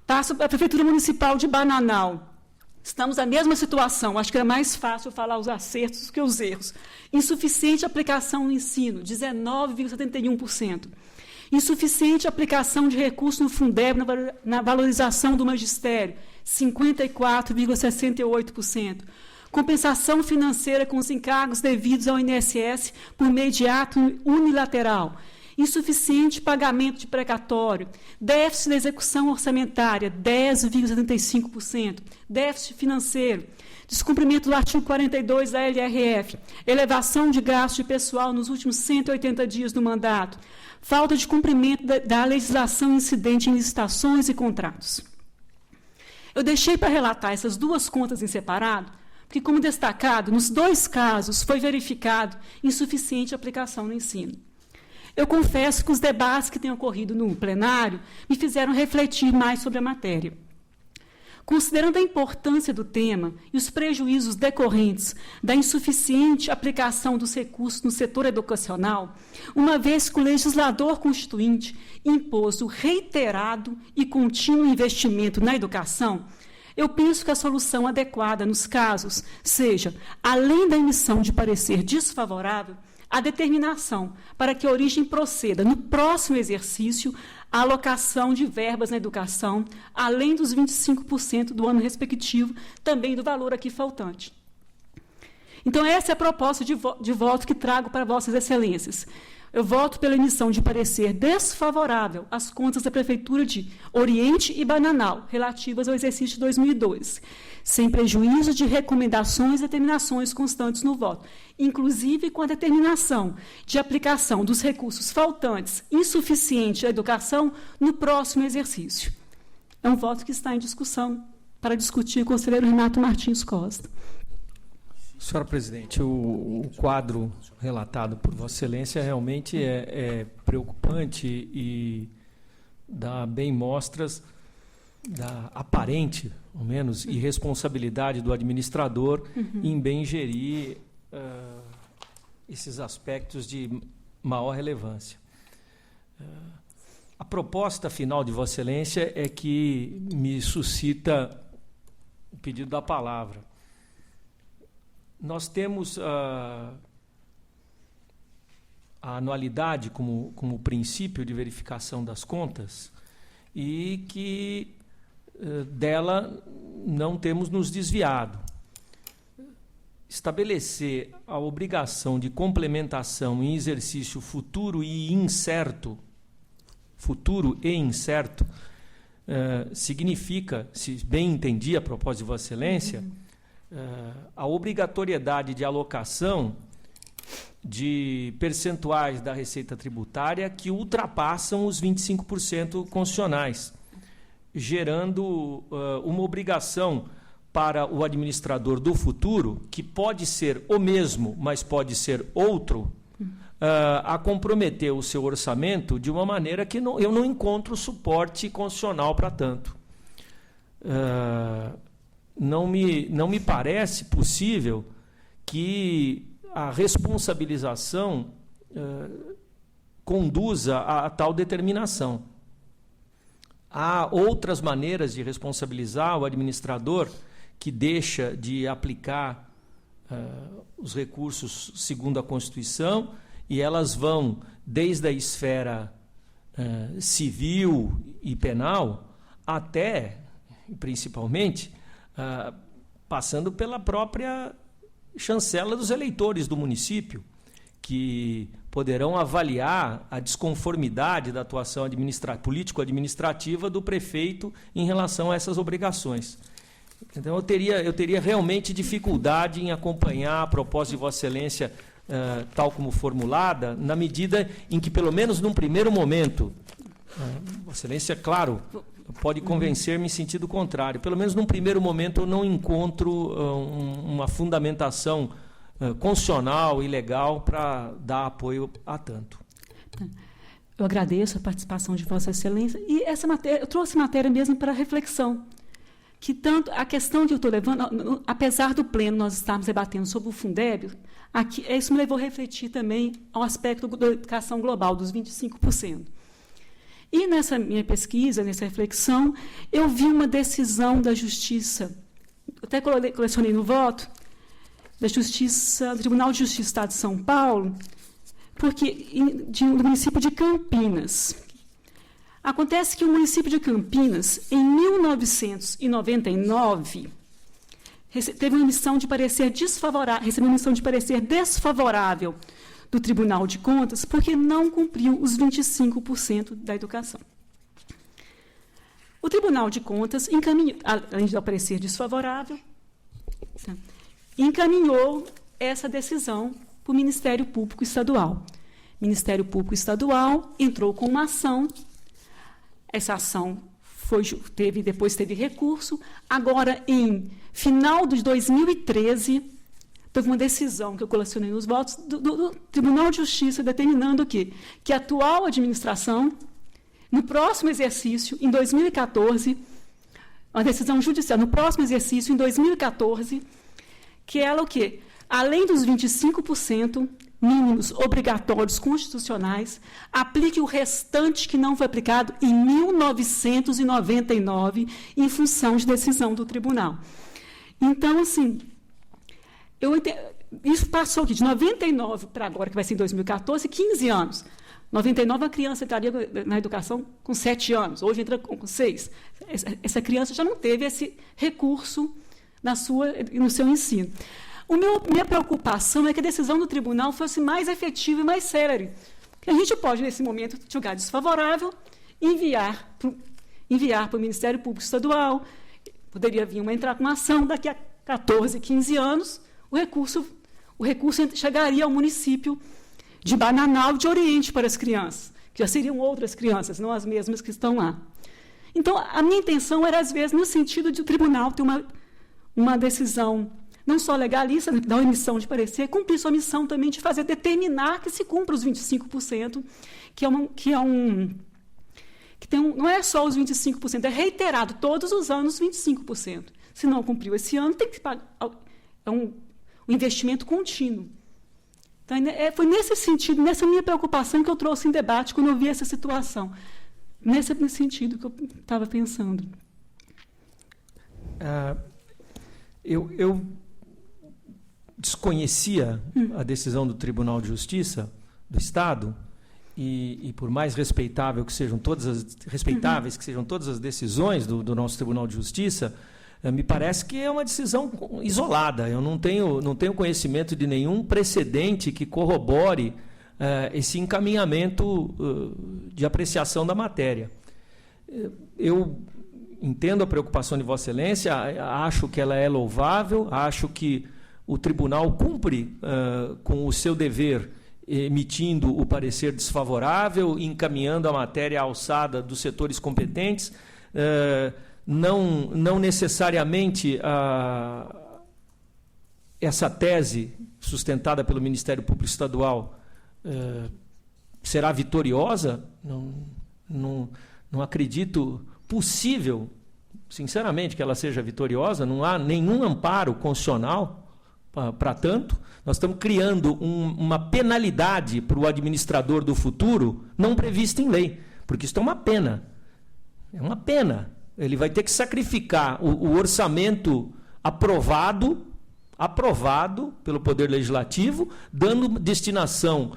Passo para a Prefeitura Municipal de Bananal. Estamos na mesma situação. Acho que era mais fácil falar os acertos do que os erros. Insuficiente aplicação no ensino, 19,71%. Insuficiente aplicação de recursos no Fundeb na valorização do magistério, 54,68%. Compensação financeira com os encargos devidos ao INSS por meio de ato unilateral. Insuficiente pagamento de precatório. Déficit da execução orçamentária, 10,75%. Déficit financeiro. Descumprimento do artigo 42 da LRF. Elevação de gasto de pessoal nos últimos 180 dias do mandato. Falta de cumprimento da legislação incidente em licitações e contratos. Eu deixei para relatar essas duas contas em separado, porque, como destacado, nos dois casos foi verificado insuficiente aplicação no ensino. Eu confesso que os debates que têm ocorrido no plenário me fizeram refletir mais sobre a matéria. Considerando a importância do tema e os prejuízos decorrentes da insuficiente aplicação dos recursos no setor educacional, uma vez que o legislador constituinte impôs o reiterado e contínuo investimento na educação, eu penso que a solução adequada nos casos seja, além da emissão de parecer desfavorável, a determinação para que a origem proceda, no próximo exercício, a alocação de verbas na educação, além dos 25% do ano respectivo, também do valor aqui faltante. Então, essa é a proposta de voto que trago para Vossas Excelências. Eu voto pela emissão de parecer desfavorável às contas da Prefeitura de Oriente e Bananal, relativas ao exercício de 2012, sem prejuízo de recomendações e determinações constantes no voto, inclusive com a determinação de aplicação dos recursos faltantes insuficiente à educação no próximo exercício. É um voto que está em discussão para discutir o conselheiro Renato Martins Costa. Senhora Presidente, o quadro relatado por Vossa Excelência realmente é preocupante e dá bem mostras da aparente, ao menos, irresponsabilidade do administrador em bem gerir esses aspectos de maior relevância. A proposta final de Vossa Excelência é que me suscita o pedido da palavra. Nós temos a anualidade como princípio de verificação das contas e que dela não temos nos desviado. Estabelecer a obrigação de complementação em exercício futuro e incerto, significa, se bem entendi a proposta de Vossa Excelência, a obrigatoriedade de alocação de percentuais da receita tributária que ultrapassam os 25% constitucionais, gerando uma obrigação para o administrador do futuro, que pode ser o mesmo, mas pode ser outro, a comprometer o seu orçamento de uma maneira que eu não encontro suporte constitucional para tanto. Não me parece possível que a responsabilização conduza a tal determinação. Há outras maneiras de responsabilizar o administrador que deixa de aplicar os recursos segundo a Constituição, e elas vão desde a esfera civil e penal até, principalmente, passando pela própria chancela dos eleitores do município, que poderão avaliar a desconformidade da atuação político-administrativa do prefeito em relação a essas obrigações. Então, eu teria realmente dificuldade em acompanhar a proposta de Vossa Excelência tal como formulada, na medida em que, pelo menos num primeiro momento, Vossa Excelência, claro, pode convencer-me em sentido contrário, pelo menos num primeiro momento eu não encontro uma fundamentação constitucional e legal para dar apoio a tanto. Eu agradeço a participação de Vossa Excelência, e essa matéria, eu trouxe matéria mesmo para reflexão, que tanto a questão que eu estou levando, apesar do pleno nós estarmos debatendo sobre o Fundeb, isso me levou a refletir também ao aspecto da educação global, dos 25%. E nessa minha pesquisa, nessa reflexão, eu vi uma decisão da Justiça, até colecionei no voto, do Tribunal de Justiça do Estado de São Paulo, do município de Campinas. Acontece que o município de Campinas, em 1999, recebeu uma emissão de parecer desfavorável do Tribunal de Contas, porque não cumpriu os 25% da educação. O Tribunal de Contas encaminhou, além de dar parecer desfavorável, encaminhou essa decisão para o Ministério Público Estadual. O Ministério Público Estadual entrou com uma ação. Essa ação depois teve recurso. Agora, em final de 2013, teve uma decisão que eu colecionei nos votos do Tribunal de Justiça determinando o quê? Que a atual administração, no próximo exercício, em 2014, uma decisão judicial, no próximo exercício, em 2014, que ela o quê? Além dos 25% mínimos obrigatórios constitucionais, aplique o restante que não foi aplicado em 1999, em função de decisão do tribunal. Então, assim, isso passou aqui de 99 para agora, que vai ser em 2014, 15 anos. 99, a criança entraria na educação com 7 anos, hoje entra com 6. Essa criança já não teve esse recurso no seu ensino. Minha preocupação é que a decisão do tribunal fosse mais efetiva e mais célere. Porque a gente pode, nesse momento, julgar desfavorável, enviar para o Ministério Público Estadual, poderia entrar com uma ação daqui a 14, 15 anos, o recurso chegaria ao município de Bananal de Oriente para as crianças, que já seriam outras crianças, não as mesmas que estão lá. Então, a minha intenção era, às vezes, no sentido de o tribunal ter uma decisão não só legalista, da emissão de parecer, cumprir sua missão também de determinar que se cumpra os 25%, não é só os 25%, é reiterado todos os anos 25%. Se não cumpriu esse ano, tem que pagar. É um investimento contínuo. Então, foi nesse sentido, nessa minha preocupação que eu trouxe em debate quando eu vi essa situação. Nesse sentido que eu estava pensando. Eu desconhecia a decisão do Tribunal de Justiça do Estado e por mais respeitáveis que sejam todas as decisões do nosso Tribunal de Justiça, me parece que é uma decisão isolada. Eu não tenho conhecimento de nenhum precedente que corrobore esse encaminhamento de apreciação da matéria. Eu entendo a preocupação de Vossa Excelência, acho que ela é louvável, acho que o tribunal cumpre com o seu dever, emitindo o parecer desfavorável, encaminhando a matéria à alçada dos setores competentes. Não necessariamente essa tese sustentada pelo Ministério Público Estadual será vitoriosa. Não acredito possível, sinceramente, que ela seja vitoriosa. Não há nenhum amparo constitucional para tanto. Nós estamos criando uma penalidade para o administrador do futuro não prevista em lei, porque isso é uma pena. É uma pena. Ele vai ter que sacrificar o orçamento aprovado pelo Poder Legislativo, dando destinação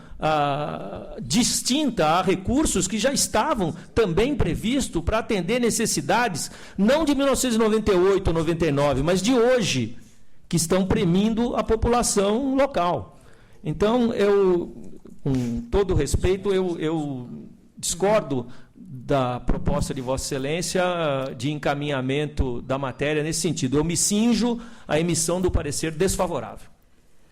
distinta a recursos que já estavam também previstos para atender necessidades, não de 1998 ou 99, mas de hoje, que estão premindo a população local. Então, com todo respeito, eu discordo da proposta de Vossa Excelência de encaminhamento da matéria nesse sentido. Eu me cinjo à emissão do parecer desfavorável.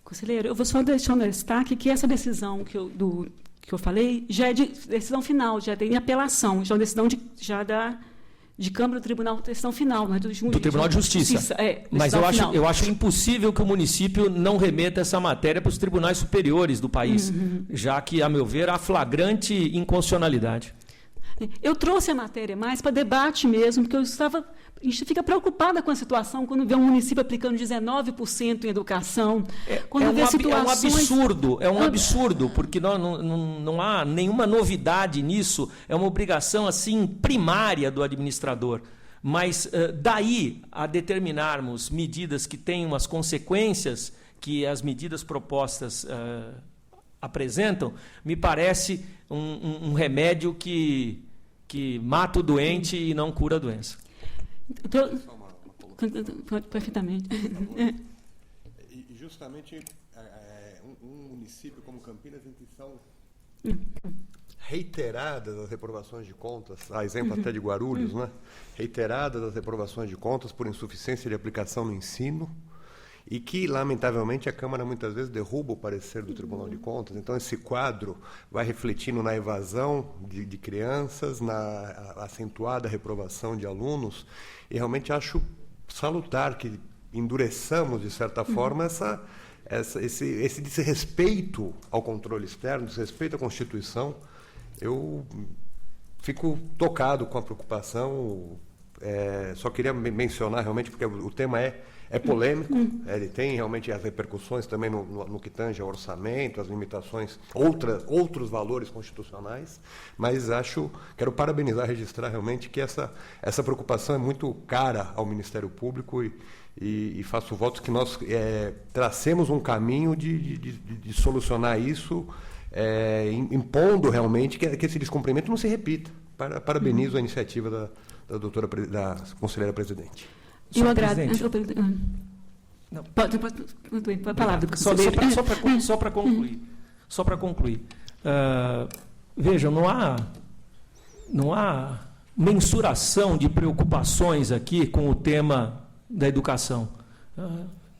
Conselheiro, eu vou só deixar no destaque que essa decisão que eu falei já é de decisão final, já tem apelação, já é uma decisão de Câmara do Tribunal, decisão final, mas do Tribunal de Justiça. Mas eu acho impossível que o município não remeta essa matéria para os tribunais superiores do país, já que, a meu ver, há flagrante inconstitucionalidade. Eu trouxe a matéria mais para debate mesmo, porque a gente fica preocupada com a situação quando vê um município aplicando 19% em educação. É um absurdo, porque não há nenhuma novidade nisso, é uma obrigação assim primária do administrador. Mas daí a determinarmos medidas que tenham as consequências que as medidas propostas apresentam, me parece um remédio que mata o doente e não cura a doença. Perfeitamente. E justamente um município como Campinas, em que são reiteradas as reprovações de contas, a exemplo até de Guarulhos, né? Reiteradas as reprovações de contas por insuficiência de aplicação no ensino, e que, lamentavelmente, a Câmara muitas vezes derruba o parecer do Tribunal de Contas. Então, esse quadro vai refletindo na evasão de crianças, na acentuada reprovação de alunos, e realmente acho salutar que endureçamos, de certa forma, esse desrespeito ao controle externo, desrespeito à Constituição. Eu fico tocado com a preocupação. Só queria mencionar, realmente, porque o tema é polêmico, ele tem realmente as repercussões também no que tange ao orçamento, as limitações, outros valores constitucionais, mas quero parabenizar, registrar realmente que essa preocupação é muito cara ao Ministério Público e faço votos que nós tracemos um caminho de solucionar isso, impondo realmente que esse descumprimento não se repita. Parabenizo a iniciativa da conselheira presidente. Eu agradeço. Pode falar. Só para concluir. Vejam, não há mensuração de preocupações aqui com o tema da educação.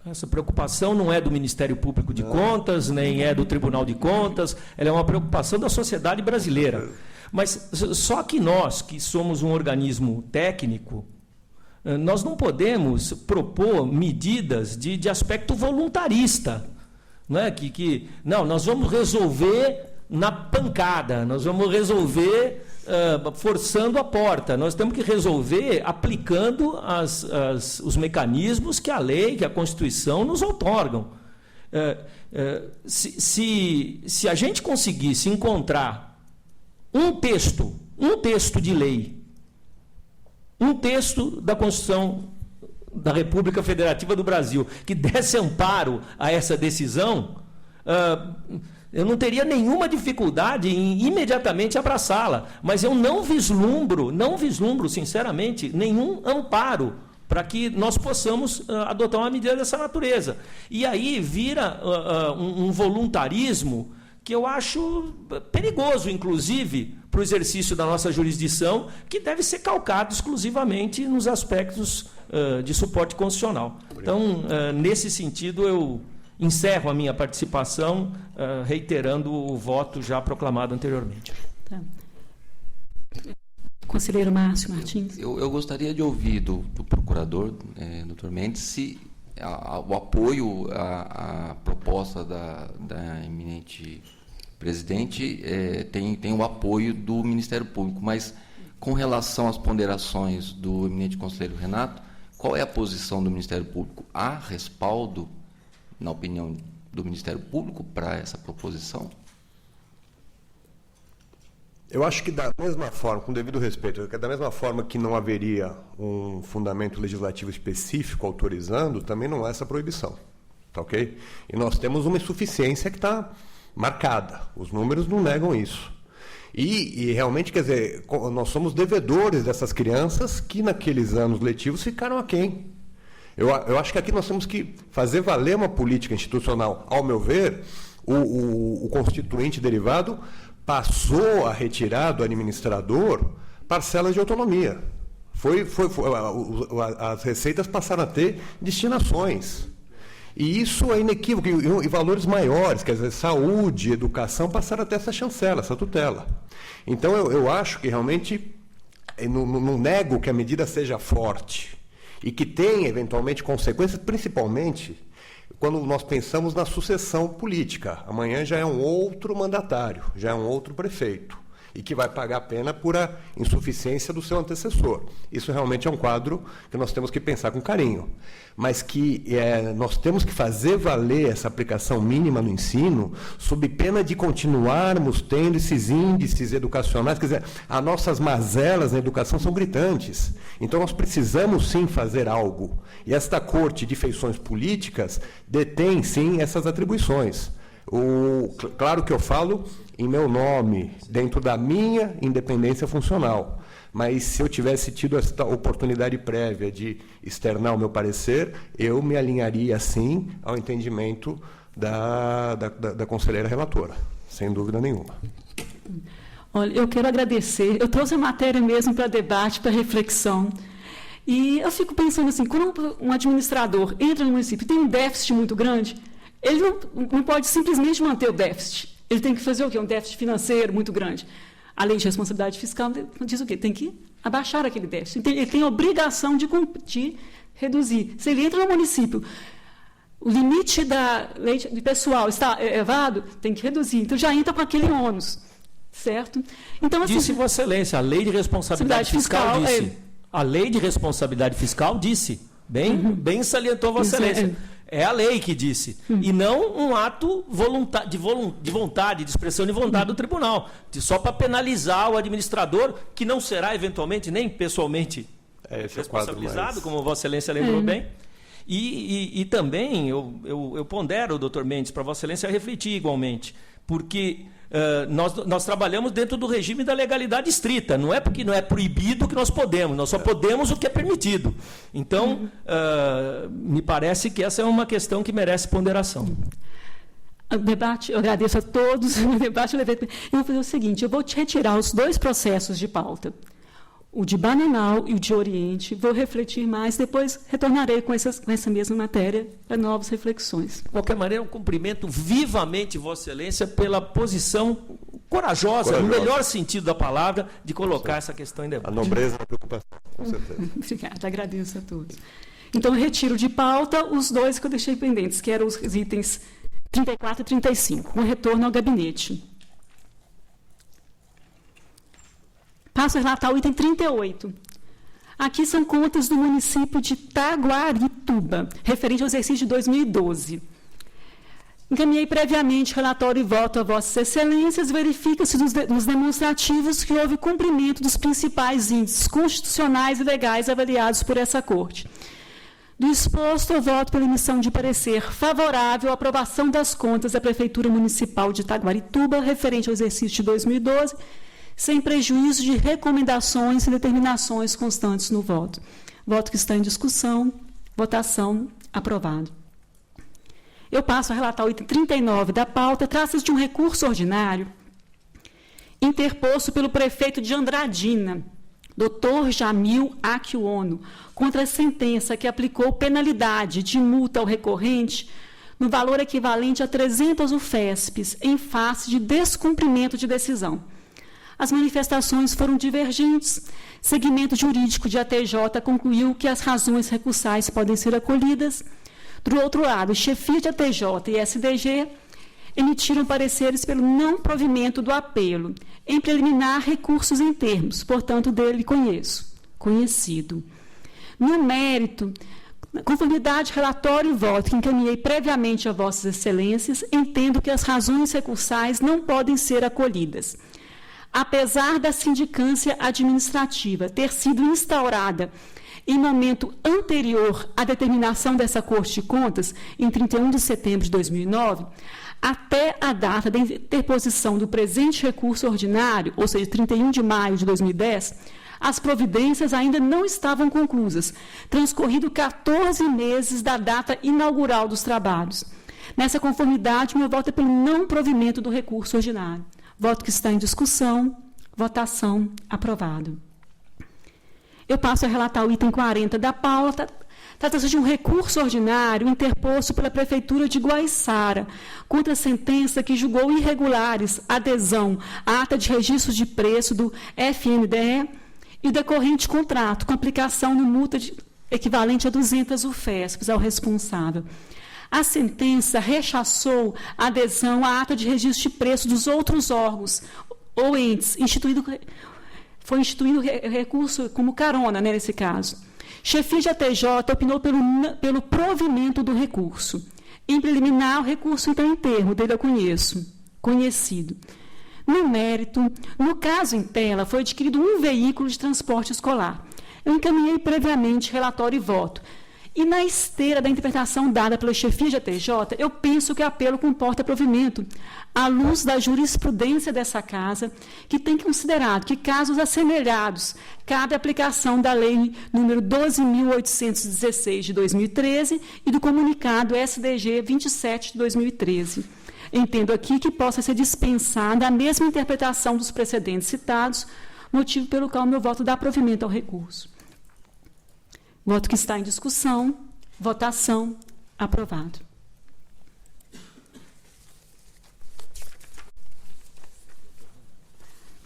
Essa preocupação não é do Ministério Público de Contas, nem é do Tribunal de Contas, ela é uma preocupação da sociedade brasileira. Mas só que nós, que somos um organismo técnico, nós não podemos propor medidas de aspecto voluntarista. Não é? Não, nós vamos resolver na pancada, nós vamos resolver forçando a porta. Nós temos que resolver aplicando os mecanismos que a lei, que a Constituição nos outorgam. Se a gente conseguisse encontrar um texto de lei, um texto da Constituição da República Federativa do Brasil que desse amparo a essa decisão, eu não teria nenhuma dificuldade em imediatamente abraçá-la, mas eu não vislumbro, sinceramente, nenhum amparo para que nós possamos adotar uma medida dessa natureza. E aí vira um voluntarismo que eu acho perigoso, inclusive, para o exercício da nossa jurisdição, que deve ser calcado exclusivamente nos aspectos de suporte constitucional. Então, nesse sentido, eu encerro a minha participação, reiterando o voto já proclamado anteriormente. Tá. Conselheiro Márcio Martins. Eu gostaria de ouvir do procurador, doutor Mendes, se o apoio à proposta da eminente presidente tem o apoio do Ministério Público, mas com relação às ponderações do eminente conselheiro Renato, qual é a posição do Ministério Público? Há respaldo na opinião do Ministério Público, para essa proposição? Eu acho que da mesma forma, com devido respeito, da mesma forma que não haveria um fundamento legislativo específico autorizando, também não há essa proibição. Tá ok? E nós temos uma insuficiência que está marcada. Os números não negam isso. E realmente, quer dizer, nós somos devedores dessas crianças que naqueles anos letivos ficaram aquém. Eu acho que aqui nós temos que fazer valer uma política institucional. Ao meu ver, o constituinte derivado passou a retirar do administrador parcelas de autonomia. As receitas passaram a ter destinações. E isso é inequívoco, e valores maiores, quer dizer, saúde, educação, passaram a ter essa chancela, essa tutela. Então, eu acho que realmente, não nego que a medida seja forte e que tenha, eventualmente, consequências, principalmente quando nós pensamos na sucessão política. Amanhã já é um outro mandatário, já é um outro prefeito, e que vai pagar a pena por a insuficiência do seu antecessor. Isso realmente é um quadro que nós temos que pensar com carinho. Mas que nós temos que fazer valer essa aplicação mínima no ensino, sob pena de continuarmos tendo esses índices educacionais. Quer dizer, as nossas mazelas na educação são gritantes. Então, nós precisamos, sim, fazer algo. E esta corte de feições políticas detém, sim, essas atribuições. Claro que eu falo em meu nome, dentro da minha independência funcional. Mas se eu tivesse tido essa oportunidade prévia de externar o meu parecer, eu me alinharia, sim, ao entendimento da conselheira relatora, sem dúvida nenhuma. Olha, eu quero agradecer. Eu trouxe a matéria mesmo para debate, para reflexão. E eu fico pensando assim, quando um administrador entra no município e tem um déficit muito grande, ele não pode simplesmente manter o déficit. Ele tem que fazer o quê? Um déficit financeiro muito grande. A lei de responsabilidade fiscal diz o quê? Tem que abaixar aquele déficit. Ele tem a obrigação de reduzir. Se ele entra no município, o limite da lei de pessoal está elevado, tem que reduzir. Então, já entra com aquele ônus. Certo? Então, assim, disse Vossa Excelência, a lei de responsabilidade fiscal disse. A lei de responsabilidade fiscal disse. Bem salientou Vossa Excelência. É a lei que disse, e não um ato de vontade, de expressão de vontade do tribunal, só para penalizar o administrador, que não será, eventualmente, nem pessoalmente responsabilizado, como Vossa Excelência lembrou bem. E também, eu pondero, doutor Mendes, para Vossa Excelência refletir igualmente, porque nós trabalhamos dentro do regime da legalidade estrita, não é porque não é proibido que nós podemos, nós só podemos o que é permitido. Então, me parece que essa é uma questão que merece ponderação. O debate, eu agradeço a todos, o debate eu vou fazer o seguinte, eu vou te retirar os dois processos de pauta, o de Bananal e o de Oriente, vou refletir mais, depois retornarei com essa mesma matéria para novas reflexões. De qualquer maneira, eu cumprimento vivamente Vossa Excelência pela posição corajosa, no melhor sentido da palavra, de colocar essa questão em debate. A nobreza e a preocupação, com certeza. Obrigada, agradeço a todos. Então, eu retiro de pauta os dois que eu deixei pendentes, que eram os itens 34 e 35, com retorno ao gabinete. Passo a relatar o item 38. Aqui são contas do município de Taguarituba, referente ao exercício de 2012. Encaminhei previamente relatório e voto a Vossas Excelências, verifica-se nos demonstrativos que houve cumprimento dos principais índices constitucionais e legais avaliados por essa Corte. Do exposto, eu voto pela emissão de parecer favorável à aprovação das contas da Prefeitura Municipal de Taguarituba, referente ao exercício de 2012, sem prejuízo de recomendações e determinações constantes no voto. Voto que está em discussão, votação, aprovado. Eu passo a relatar o item 39 da pauta, trata-se de um recurso ordinário interposto pelo prefeito de Andradina, Dr. Jamil Aquiono, contra a sentença que aplicou penalidade de multa ao recorrente no valor equivalente a 300 UFESPs, em face de descumprimento de decisão. As manifestações foram divergentes. Segmento jurídico de ATJ concluiu que as razões recursais podem ser acolhidas. Do outro lado, chefia de ATJ e SDG emitiram pareceres pelo não provimento do apelo. Em preliminar, recursos em termos, portanto, dele conhecido. No mérito, Na conformidade, relatório e voto que encaminhei previamente a Vossas Excelências, entendo que as razões recursais não podem ser acolhidas. Apesar da sindicância administrativa ter sido instaurada em momento anterior à determinação dessa Corte de Contas, em 31 de setembro de 2009, até a data da interposição do presente recurso ordinário, ou seja, 31 de maio de 2010, as providências ainda não estavam conclusas, transcorrido 14 meses da data inaugural dos trabalhos. Nessa conformidade, meu voto é pelo não provimento do recurso ordinário. Voto que está em discussão. Votação. Aprovado. Eu passo a relatar o item 40 da pauta. Trata-se de um recurso ordinário interposto pela Prefeitura de Guaiçara contra a sentença que julgou irregulares a adesão à ata de registro de preço do FNDE e o decorrente contrato com aplicação de multa equivalente a 200 UFESPs ao responsável. A sentença rechaçou a adesão à ata de registro de preço dos outros órgãos ou entes. Foi instituído recurso como carona, né, nesse caso. Chefia de ATJ opinou pelo provimento do recurso. Em preliminar, o recurso então em termo dele eu conhecido. No mérito, no caso em tela, foi adquirido um veículo de transporte escolar. Eu encaminhei previamente relatório e voto. E na esteira da interpretação dada pela chefia de ATJ, eu penso que o apelo comporta provimento, à luz da jurisprudência dessa casa, que tem considerado que casos assemelhados cabe a aplicação da Lei nº 12.816 de 2013 e do comunicado SDG 27 de 2013. Entendo aqui que possa ser dispensada a mesma interpretação dos precedentes citados, motivo pelo qual meu voto dá provimento ao recurso. Voto que está em discussão. Votação. Aprovado.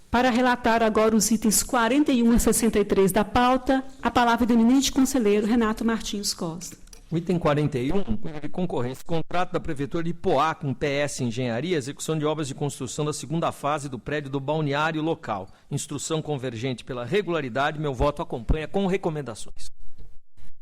Para relatar agora os itens 41 a 63 da pauta, a palavra do eminente conselheiro Renato Martins Costa. O item 41, de concorrência, contrato da Prefeitura de Poá com PS Engenharia, execução de obras de construção da segunda fase do prédio do balneário local. Instrução convergente pela regularidade, meu voto acompanha com recomendações.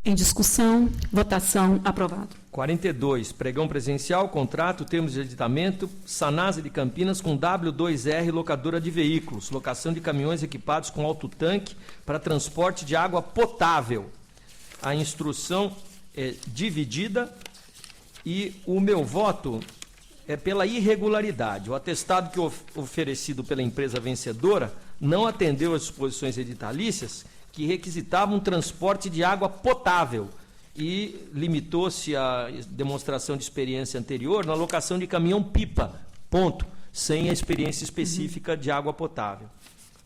Em discussão, votação, aprovado. 42, pregão presencial, contrato, termos de aditamento, Sanasa de Campinas com W2R, locadora de veículos, locação de caminhões equipados com alto-tanque para transporte de água potável. A instrução é dividida e o meu voto é pela irregularidade. O atestado que oferecido pela empresa vencedora não atendeu às disposições editalícias que requisitavam um transporte de água potável e limitou-se à demonstração de experiência anterior na locação de caminhão-pipa, ponto, sem a experiência específica de água potável,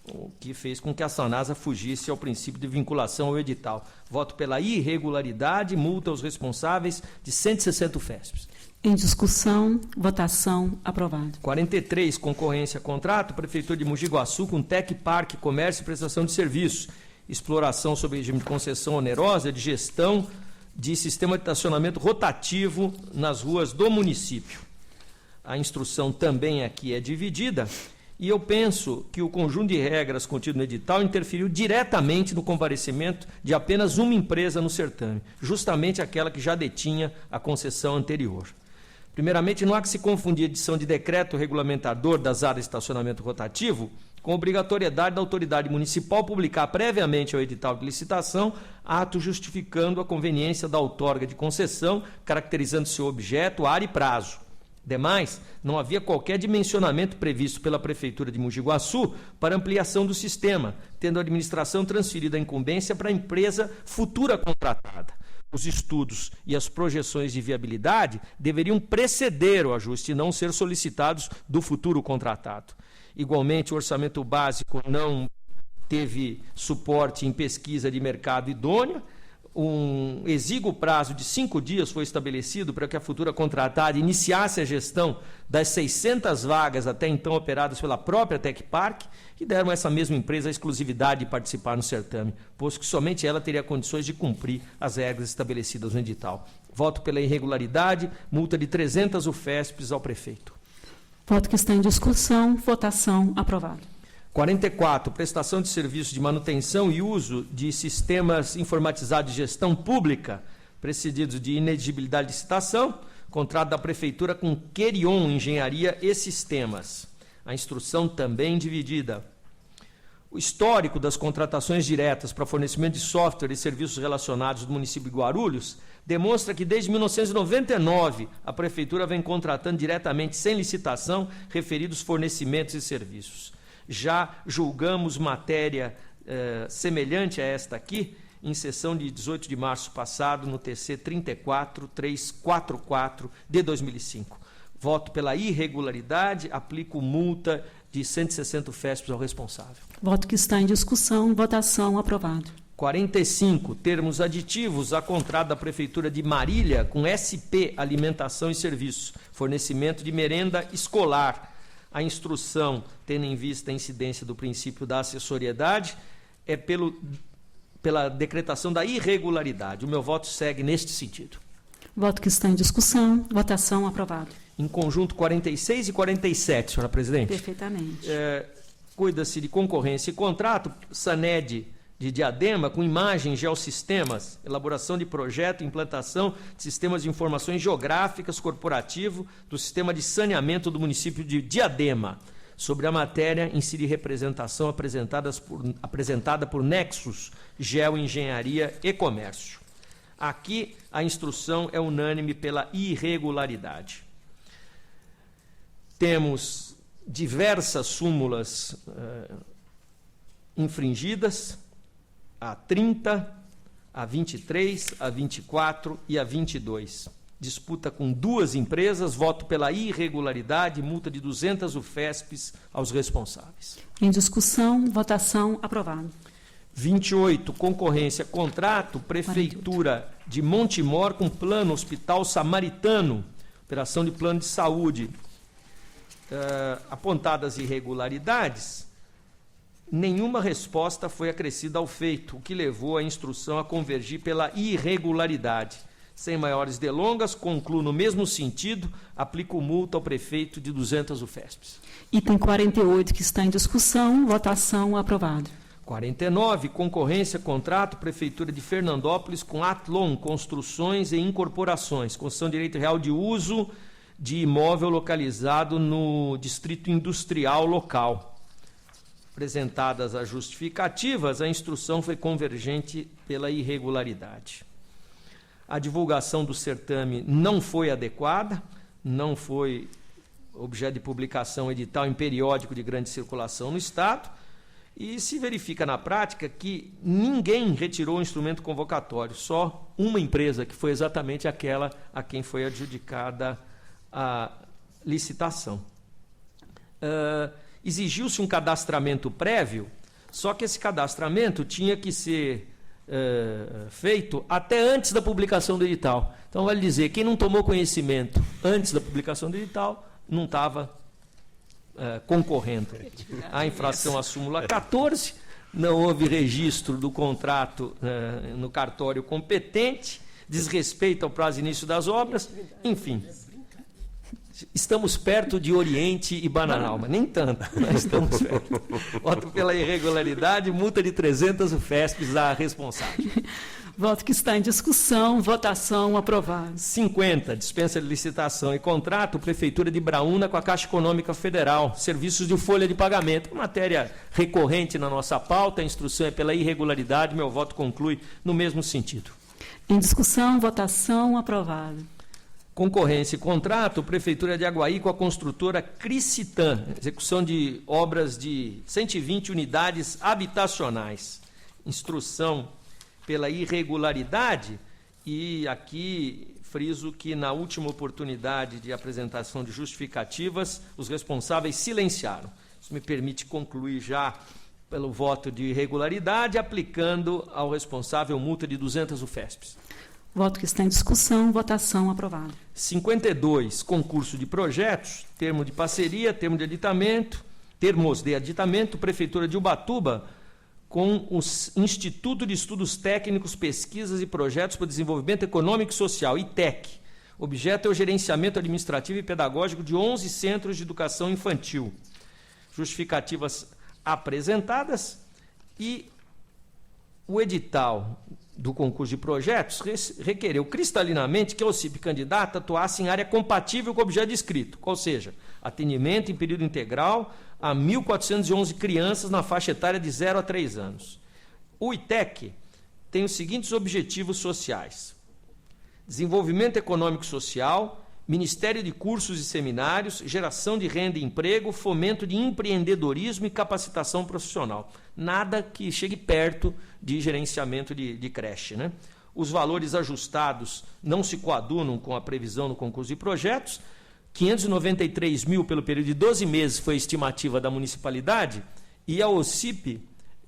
o que fez com que a Sanasa fugisse ao princípio de vinculação ao edital. Voto pela irregularidade, multa aos responsáveis de 160 UFESPs. Em discussão, votação, aprovado. 43, concorrência, contrato, Prefeitura de Mogi Guaçu com Tec Parque, comércio e prestação de serviços. Exploração sob regime de concessão onerosa de gestão de sistema de estacionamento rotativo nas ruas do município. A instrução também aqui é dividida e eu penso que o conjunto de regras contido no edital interferiu diretamente no comparecimento de apenas uma empresa no certame, justamente aquela que já detinha a concessão anterior. Primeiramente, não há que se confundir a edição de decreto regulamentador das áreas de estacionamento rotativo com a obrigatoriedade da autoridade municipal publicar previamente ao edital de licitação ato justificando a conveniência da outorga de concessão, caracterizando seu objeto, área e prazo. Demais, não havia qualquer dimensionamento previsto pela Prefeitura de Mogi Guaçu para ampliação do sistema, tendo a administração transferido a incumbência para a empresa futura contratada. Os estudos e as projeções de viabilidade deveriam preceder o ajuste e não ser solicitados do futuro contratado. Igualmente, o orçamento básico não teve suporte em pesquisa de mercado idônea. Um exíguo prazo de 5 dias foi estabelecido para que a futura contratada iniciasse a gestão das 600 vagas até então operadas pela própria Tec Parque e deram a essa mesma empresa a exclusividade de participar no certame, posto que somente ela teria condições de cumprir as regras estabelecidas no edital. Voto pela irregularidade, multa de 300 UFESPs ao prefeito. Voto que está em discussão, votação, aprovado. 44, prestação de serviços de manutenção e uso de sistemas informatizados de gestão pública precedidos de inexigibilidade de licitação, contrato da Prefeitura com Querion Engenharia e Sistemas. A instrução também dividida. O histórico das contratações diretas para fornecimento de software e serviços relacionados do município de Guarulhos demonstra que desde 1999 a Prefeitura vem contratando diretamente, sem licitação, referidos fornecimentos e serviços. Já julgamos matéria semelhante a esta aqui, em sessão de 18 de março passado, no TC 34344 de 2005. Voto pela irregularidade, aplico multa de 160 UFESPs ao responsável. Voto que está em discussão, votação aprovado. 45, termos aditivos a contrato da Prefeitura de Marília com SP Alimentação e Serviços, fornecimento de merenda escolar. A instrução, tendo em vista a incidência do princípio da acessoriedade, é pela decretação da irregularidade. O meu voto segue neste sentido. Voto que está em discussão, votação aprovado. Em conjunto, 46 e 47, senhora presidente. Perfeitamente. Cuida-se de concorrência e contrato, SANED de Diadema, com Imagem Geossistemas, elaboração de projeto e implantação de sistemas de informações geográficas corporativo do sistema de saneamento do município de Diadema. Sobre a matéria, insere representação apresentada por Nexus Geoengenharia e Comércio. Aqui, a instrução é unânime pela irregularidade. Temos diversas súmulas infringidas, a 30, a 23, a 24 e a 22. Disputa com duas empresas, voto pela irregularidade, multa de 200 UFESPs aos responsáveis. Em discussão, votação aprovado. 28, concorrência, contrato, Prefeitura de Montemor com Plano Hospital Samaritano, operação de plano de saúde. Apontadas irregularidades, nenhuma resposta foi acrescida ao feito, o que levou a instrução a convergir pela irregularidade. Sem maiores delongas, concluo no mesmo sentido, aplico multa ao prefeito de 200 UFESPs. Item 48, que está em discussão, votação aprovado. 49, concorrência, contrato, Prefeitura de Fernandópolis com Atlon, construções e incorporações, concessão de direito real de uso de imóvel localizado no distrito industrial local. Apresentadas as justificativas, a instrução foi convergente pela irregularidade. A divulgação do certame não foi adequada, não foi objeto de publicação edital em periódico de grande circulação no Estado, e se verifica na prática que ninguém retirou o instrumento convocatório, só uma empresa, que foi exatamente aquela a quem foi adjudicada a licitação. Exigiu-se um cadastramento prévio, só que esse cadastramento tinha que ser feito até antes da publicação do edital. Então, vale dizer, quem não tomou conhecimento antes da publicação do edital não estava concorrendo. A infração à súmula 14, não houve registro do contrato no cartório competente, desrespeito ao prazo de início das obras, enfim. Estamos perto de Oriente e Bananal, mas nem tanto, mas estamos perto. Voto pela irregularidade, multa de 300 UFESPs à responsável. Voto que está em discussão, votação aprovada. 50, dispensa de licitação e contrato, Prefeitura de Braúna com a Caixa Econômica Federal, serviços de folha de pagamento, matéria recorrente na nossa pauta, a instrução é pela irregularidade, meu voto conclui no mesmo sentido. Em discussão, votação aprovada. Concorrência e contrato, Prefeitura de Aguaí com a construtora Cricitan, execução de obras de 120 unidades habitacionais. Instrução pela irregularidade, e aqui friso que na última oportunidade de apresentação de justificativas, os responsáveis silenciaram. Isso me permite concluir já pelo voto de irregularidade, aplicando ao responsável multa de 200 UFESPs. Voto que está em discussão, votação aprovada. 52, concurso de projetos, termo de parceria, termos de aditamento, Prefeitura de Ubatuba, com o Instituto de Estudos Técnicos, Pesquisas e Projetos para o Desenvolvimento Econômico e Social, ITEC. Objeto é o gerenciamento administrativo e pedagógico de 11 centros de educação infantil. Justificativas apresentadas e o edital do concurso de projetos requereu cristalinamente que a OCIP candidata atuasse em área compatível com o objeto descrito, ou seja, atendimento em período integral a 1.411 crianças na faixa etária de 0 a 3 anos. O ITEC tem os seguintes objetivos sociais: desenvolvimento econômico e social, Ministério de Cursos e Seminários, geração de renda e emprego, fomento de empreendedorismo e capacitação profissional. Nada que chegue perto de gerenciamento de creche, né? Os valores ajustados não se coadunam com a previsão no concurso de projetos. 593 mil pelo período de 12 meses foi a estimativa da municipalidade, e a OCIP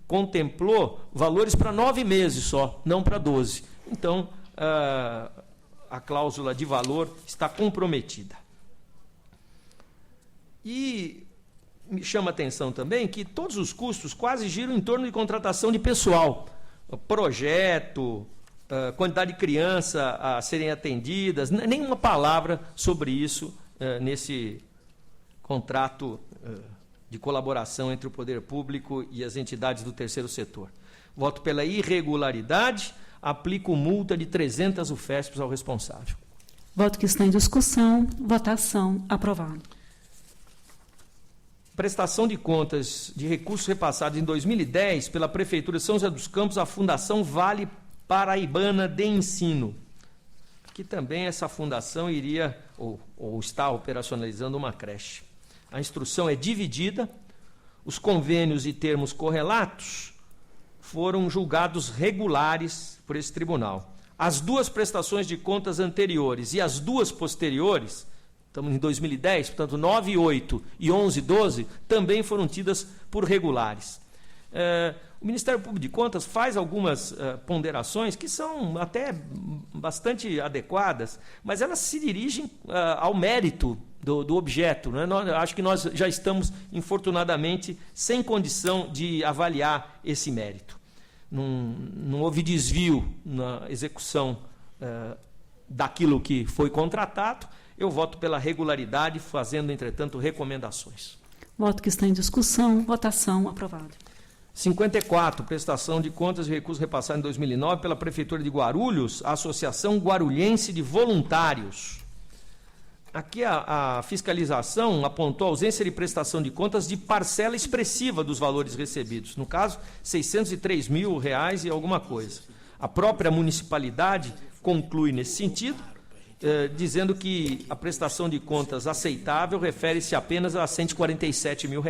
contemplou valores para 9 meses só, não para 12. Então, a cláusula de valor está comprometida. E me chama a atenção também que todos os custos quase giram em torno de contratação de pessoal, projeto, quantidade de crianças a serem atendidas, nenhuma palavra sobre isso nesse contrato de colaboração entre o poder público e as entidades do terceiro setor. Voto pela irregularidade. Aplico multa de 300 UFESPs ao responsável. Voto que está em discussão. Votação. Aprovado. Prestação de contas de recursos repassados em 2010 pela Prefeitura de São José dos Campos à Fundação Vale Paraibana de Ensino. Que também essa fundação iria ou está operacionalizando uma creche. A instrução é dividida. Os convênios e termos correlatos foram julgados regulares por esse tribunal. As duas prestações de contas anteriores e as duas posteriores, estamos em 2010, portanto 9.8 e 11.12, também foram tidas por regulares. O Ministério Público de Contas faz algumas ponderações que são até bastante adequadas, mas elas se dirigem ao mérito do objeto, né? Acho que nós já estamos, infortunadamente, sem condição de avaliar esse mérito. Não houve desvio na execução daquilo que foi contratado. Eu voto pela regularidade, fazendo, entretanto, recomendações. Voto que está em discussão. Votação. Aprovado. 54, prestação de contas e recursos repassados em 2009 pela Prefeitura de Guarulhos, a Associação Guarulhense de Voluntários. Aqui a fiscalização apontou ausência de prestação de contas de parcela expressiva dos valores recebidos. No caso, R$603 mil e alguma coisa. A própria municipalidade conclui nesse sentido, dizendo que a prestação de contas aceitável refere-se apenas a R$147 mil.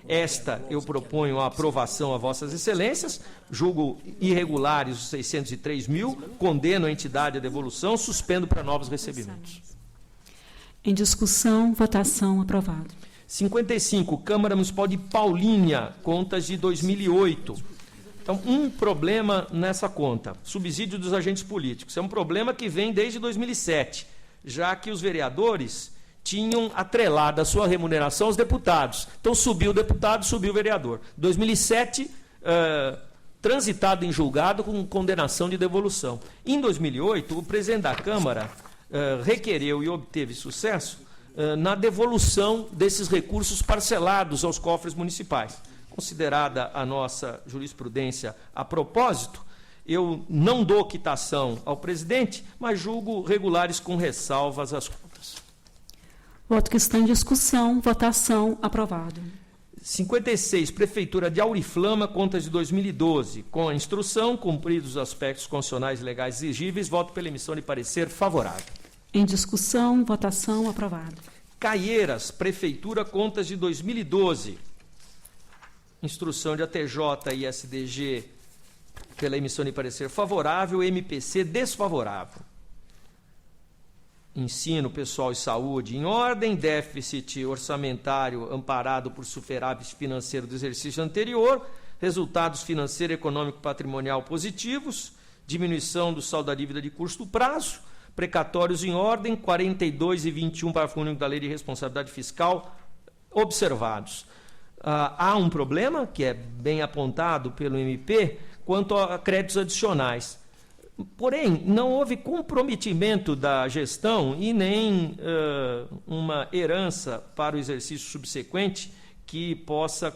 Esta eu proponho a aprovação a vossas excelências, julgo irregulares os 603 mil, condeno a entidade à devolução, suspendo para novos recebimentos. Em discussão, votação. Aprovado. 55, Câmara Municipal de Paulínia, contas de 2008. Então, um problema nessa conta, subsídio dos agentes políticos. É um problema que vem desde 2007, já que os vereadores tinham atrelado a sua remuneração aos deputados. Então, subiu o deputado, subiu o vereador. 2007, transitado em julgado com condenação de devolução. Em 2008, o presidente da Câmara requereu e obteve sucesso na devolução desses recursos parcelados aos cofres municipais. Considerada a nossa jurisprudência a propósito, eu não dou quitação ao presidente, mas julgo regulares com ressalvas as contas. Voto que está em discussão. Votação. Aprovado. 56, Prefeitura de Auriflama, contas de 2012. Com a instrução, cumpridos os aspectos constitucionais e legais exigíveis, voto pela emissão de parecer favorável. Em discussão. Votação. Aprovado. Caieiras, Prefeitura, contas de 2012. Instrução de ATJ e SDG pela emissão de parecer favorável, MPC desfavorável. Ensino, pessoal e saúde em ordem, déficit orçamentário amparado por superávit financeiro do exercício anterior, resultados financeiro, econômico e patrimonial positivos, diminuição do saldo da dívida de curto prazo, precatórios em ordem, 42 e 21, parágrafo único da Lei de Responsabilidade Fiscal, observados. Há um problema, que é bem apontado pelo MP, quanto a créditos adicionais. Porém, não houve comprometimento da gestão e nem uma herança para o exercício subsequente que possa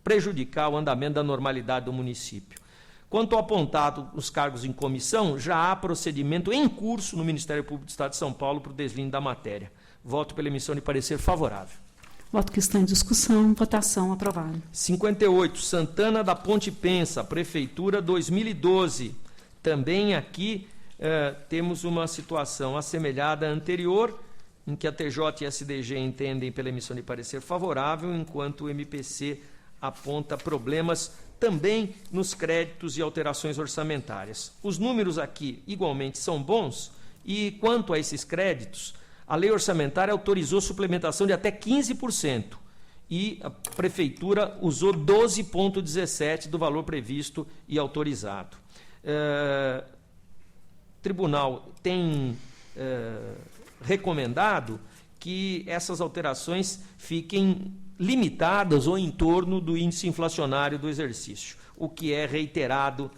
prejudicar o andamento da normalidade do município. Quanto ao apontado os cargos em comissão, já há procedimento em curso no Ministério Público do Estado de São Paulo para o deslinde da matéria. Voto pela emissão de parecer favorável. Voto que está em discussão. Votação aprovado. 58, Santana da Ponte Pensa, Prefeitura 2012. Também aqui temos uma situação assemelhada à anterior, em que a TJ e a SDG entendem pela emissão de parecer favorável, enquanto o MPC aponta problemas também nos créditos e alterações orçamentárias. Os números aqui igualmente são bons, e quanto a esses créditos, a lei orçamentária autorizou suplementação de até 15%, e a Prefeitura usou 12,17% do valor previsto e autorizado. O Tribunal tem recomendado que essas alterações fiquem limitadas ou em torno do índice inflacionário do exercício, o que é reiterado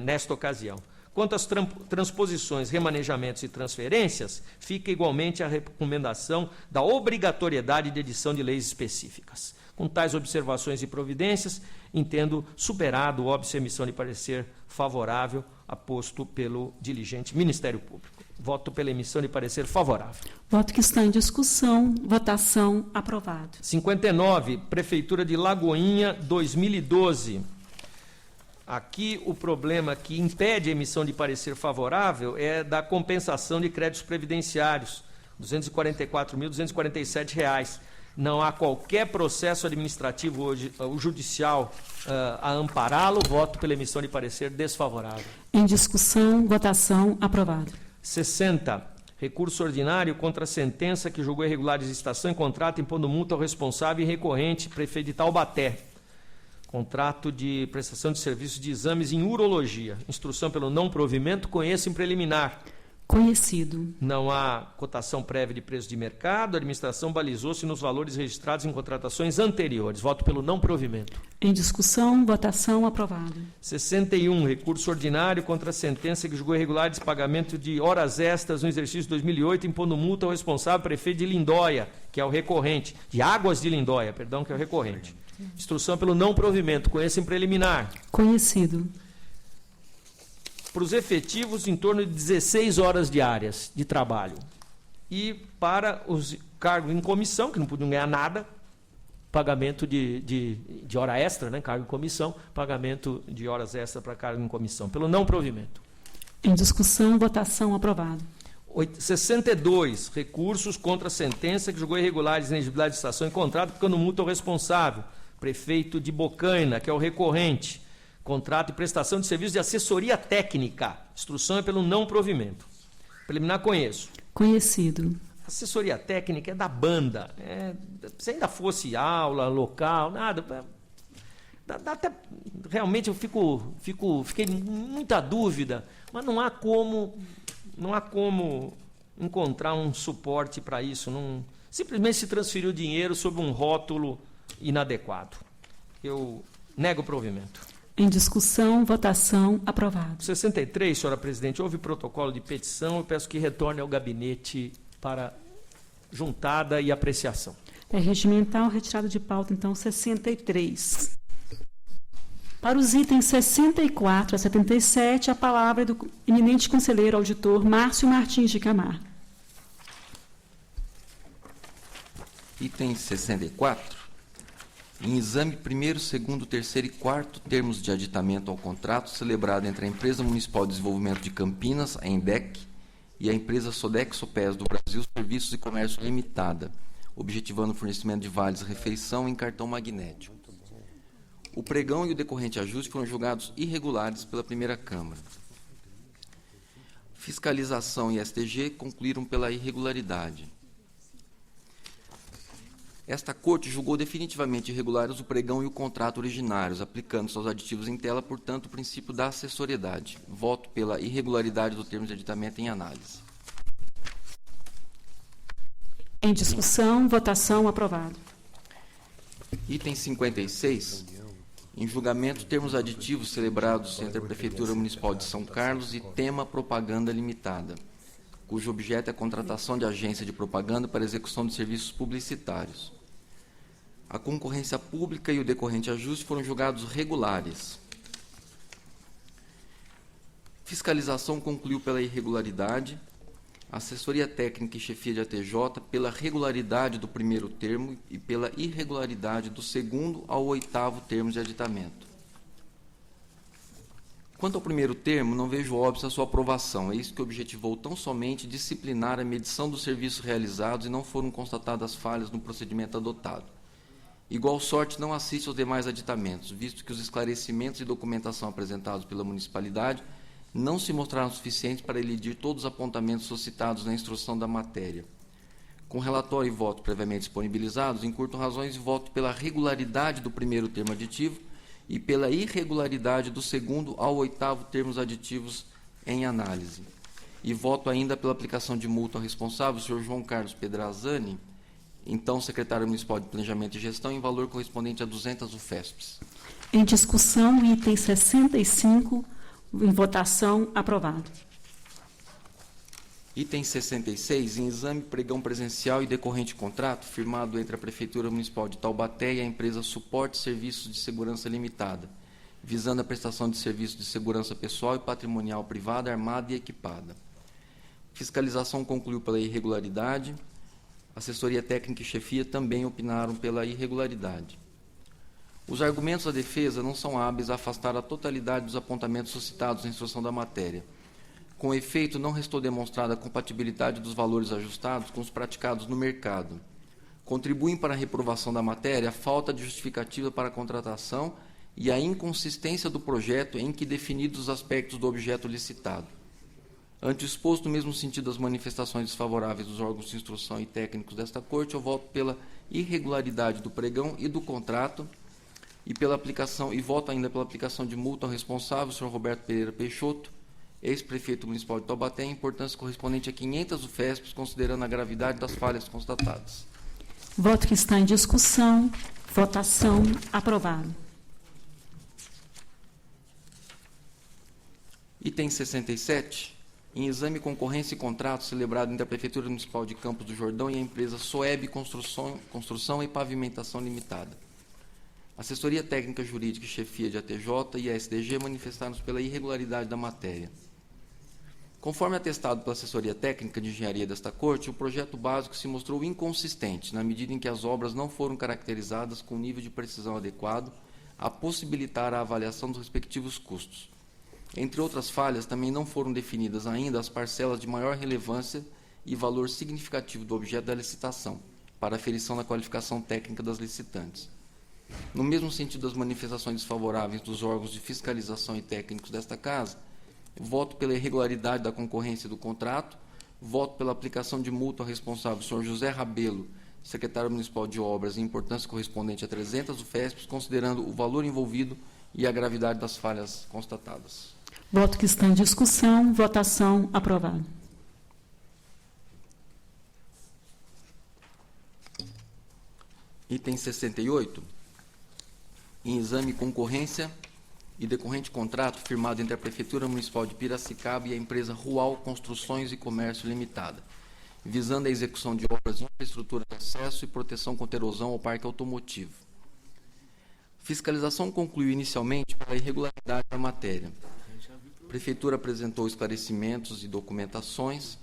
nesta ocasião. Quanto às transposições, remanejamentos e transferências, fica igualmente a recomendação da obrigatoriedade de edição de leis específicas. Com tais observações e providências, entendo superado o óbice emissão de parecer favorável aposto pelo diligente Ministério Público. Voto pela emissão de parecer favorável. Voto que está em discussão. Votação aprovado. 59, Prefeitura de Lagoinha, 2012. Aqui o problema que impede a emissão de parecer favorável é da compensação de créditos previdenciários, R$ 244.247. Não há qualquer processo administrativo hoje, o judicial a ampará-lo. Voto pela emissão de parecer desfavorável. Em discussão. Votação aprovado. 60, recurso ordinário contra a sentença que julgou irregulares de licitação em contrato impondo multa ao responsável e recorrente, prefeito de Taubaté. Contrato de prestação de serviços de exames em urologia. Instrução pelo não provimento, conheço em preliminar. Conhecido. Não há cotação prévia de preço de mercado, a administração balizou-se nos valores registrados em contratações anteriores. Voto pelo não provimento. Em discussão. Votação aprovado. 61, recurso ordinário contra a sentença que julgou irregulares de pagamento de horas extras no exercício de 2008, impondo multa ao responsável prefeito de Lindóia, que é o recorrente, de Águas de Lindóia, perdão, que é o recorrente. Instrução pelo não provimento, conheço em preliminar. Conhecido. Para os efetivos, em torno de 16 horas diárias de trabalho. E para os cargos em comissão, que não podiam ganhar nada, pagamento de hora extra, né? Cargo em comissão, pagamento de horas extra para cargo em comissão, pelo não provimento. Em discussão. Votação aprovado. 62, recursos contra a sentença que julgou irregulares de inexigibilidade de licitação em contrato, aplicando multa ao responsável, prefeito de Bocaina, que é o recorrente. Contrato e prestação de serviços de assessoria técnica. Instrução é pelo não provimento. Preliminar conheço. Conhecido. Assessoria técnica é da banda. Se ainda fosse aula, local, nada. Dá até, realmente eu fiquei muita dúvida, mas não há como encontrar um suporte para isso. Simplesmente se transferiu dinheiro sob um rótulo inadequado. Eu nego o provimento. Em discussão. Votação aprovado. 63, senhora presidente, houve protocolo de petição, eu peço que retorne ao gabinete para juntada e apreciação. É regimental, retirado de pauta, então, 63. Para os itens 64 a 77, a palavra é do eminente conselheiro auditor Márcio Martins de Camargo. Item 64. Em exame 1º, 2º, 3º e 4º termos de aditamento ao contrato celebrado entre a Empresa Municipal de Desenvolvimento de Campinas, a EMDEC, e a empresa Sodexo-PES do Brasil Serviços e Comércio Limitada, objetivando o fornecimento de vales refeição em cartão magnético. O pregão e o decorrente ajuste foram julgados irregulares pela primeira Câmara. Fiscalização e STG concluíram pela irregularidade. Esta Corte julgou definitivamente irregulares o pregão e o contrato originários, aplicando-se aos aditivos em tela, portanto, o princípio da acessoriedade. Voto pela irregularidade do termo de aditamento em análise. Em discussão. Votação aprovado. Item 56. Em julgamento, termos aditivos celebrados entre a Prefeitura Municipal de São Carlos e Tema Propaganda Limitada, cujo objeto é a contratação de agência de propaganda para execução de serviços publicitários. A concorrência pública e o decorrente ajuste foram julgados regulares. Fiscalização concluiu pela irregularidade. Assessoria técnica e chefia de ATJ pela regularidade do primeiro termo e pela irregularidade do segundo ao 8º termos de aditamento. Quanto ao primeiro termo, não vejo óbvio a sua aprovação. É isso que objetivou tão somente disciplinar a medição dos serviços realizados e não foram constatadas falhas no procedimento adotado. Igual sorte não assiste aos demais aditamentos, visto que os esclarecimentos e documentação apresentados pela municipalidade não se mostraram suficientes para elidir todos os apontamentos suscitados na instrução da matéria. Com relatório e voto previamente disponibilizados, encurto razões e voto pela regularidade do primeiro termo aditivo e pela irregularidade do segundo ao 8º termos aditivos em análise. E voto ainda pela aplicação de multa ao responsável, o senhor João Carlos Pedrazani, então secretário municipal de Planejamento e Gestão, em valor correspondente a 200 UFESPs. Em discussão, item 65, em votação, aprovado. Item 66, em exame, pregão presencial e decorrente contrato firmado entre a Prefeitura Municipal de Taubaté e a empresa Suporte Serviços de Segurança Limitada, visando a prestação de serviços de segurança pessoal e patrimonial privada, armada e equipada. Fiscalização concluiu pela irregularidade. Assessoria técnica e chefia também opinaram pela irregularidade. Os argumentos da defesa não são hábeis a afastar a totalidade dos apontamentos suscitados na instrução da matéria. Com efeito, não restou demonstrada a compatibilidade dos valores ajustados com os praticados no mercado. Contribuem para a reprovação da matéria a falta de justificativa para a contratação e a inconsistência do projeto em que definidos os aspectos do objeto licitado. Ante o exposto, no mesmo sentido das manifestações desfavoráveis dos órgãos de instrução e técnicos desta Corte, eu voto pela irregularidade do pregão e do contrato e voto ainda pela aplicação de multa ao responsável, o senhor Roberto Pereira Peixoto, ex-prefeito municipal de Taubaté, em importância correspondente a 500 UFESPs, considerando a gravidade das falhas constatadas. Voto que está em discussão. Votação, aprovado. Item 67. Em exame, concorrência e contrato celebrado entre a Prefeitura Municipal de Campos do Jordão e a empresa Soeb Construção e Pavimentação Limitada. Assessoria técnica jurídica e chefia de ATJ e a SDG manifestaram-se pela irregularidade da matéria. Conforme atestado pela assessoria técnica de engenharia desta Corte, o projeto básico se mostrou inconsistente, na medida em que as obras não foram caracterizadas com nível de precisão adequado a possibilitar a avaliação dos respectivos custos. Entre outras falhas, também não foram definidas ainda as parcelas de maior relevância e valor significativo do objeto da licitação, para aferição da qualificação técnica das licitantes. No mesmo sentido das manifestações desfavoráveis dos órgãos de fiscalização e técnicos desta Casa, voto pela irregularidade da concorrência do contrato, voto pela aplicação de multa ao responsável, o senhor José Rabelo, secretário municipal de obras, em importância correspondente a 300 UFESPs, considerando o valor envolvido e a gravidade das falhas constatadas. Voto que está em discussão. Votação, aprovado. Item 68. Em exame, concorrência e decorrente contrato firmado entre a Prefeitura Municipal de Piracicaba e a empresa Rual Construções e Comércio Limitada, visando a execução de obras de infraestrutura de acesso e proteção contra erosão ao parque automotivo. Fiscalização concluiu inicialmente pela irregularidade da matéria. A Prefeitura apresentou esclarecimentos e documentações,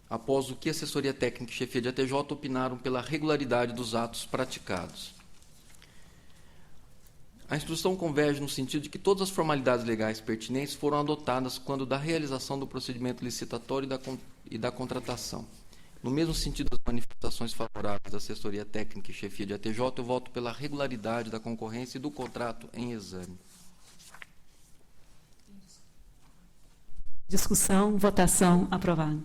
após o que a assessoria técnica e chefia de ATJ opinaram pela regularidade dos atos praticados. A instrução converge no sentido de que todas as formalidades legais pertinentes foram adotadas quando da realização do procedimento licitatório e da contratação. No mesmo sentido das manifestações favoráveis da assessoria técnica e chefia de ATJ, eu voto pela regularidade da concorrência e do contrato em exame. Discussão, votação, aprovado.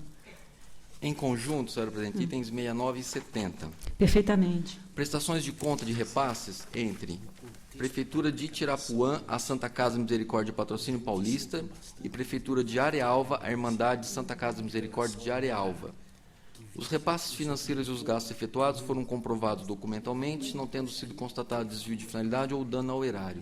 Em conjunto, senhora presidente, itens 69 e 70. Perfeitamente. Prestações de conta de repasses entre Prefeitura de Itirapuã, a Santa Casa Misericórdia Patrocínio Paulista, e Prefeitura de Arealva, a Irmandade Santa Casa Misericórdia de Arealva. Os repasses financeiros e os gastos efetuados foram comprovados documentalmente, não tendo sido constatado desvio de finalidade ou dano ao erário.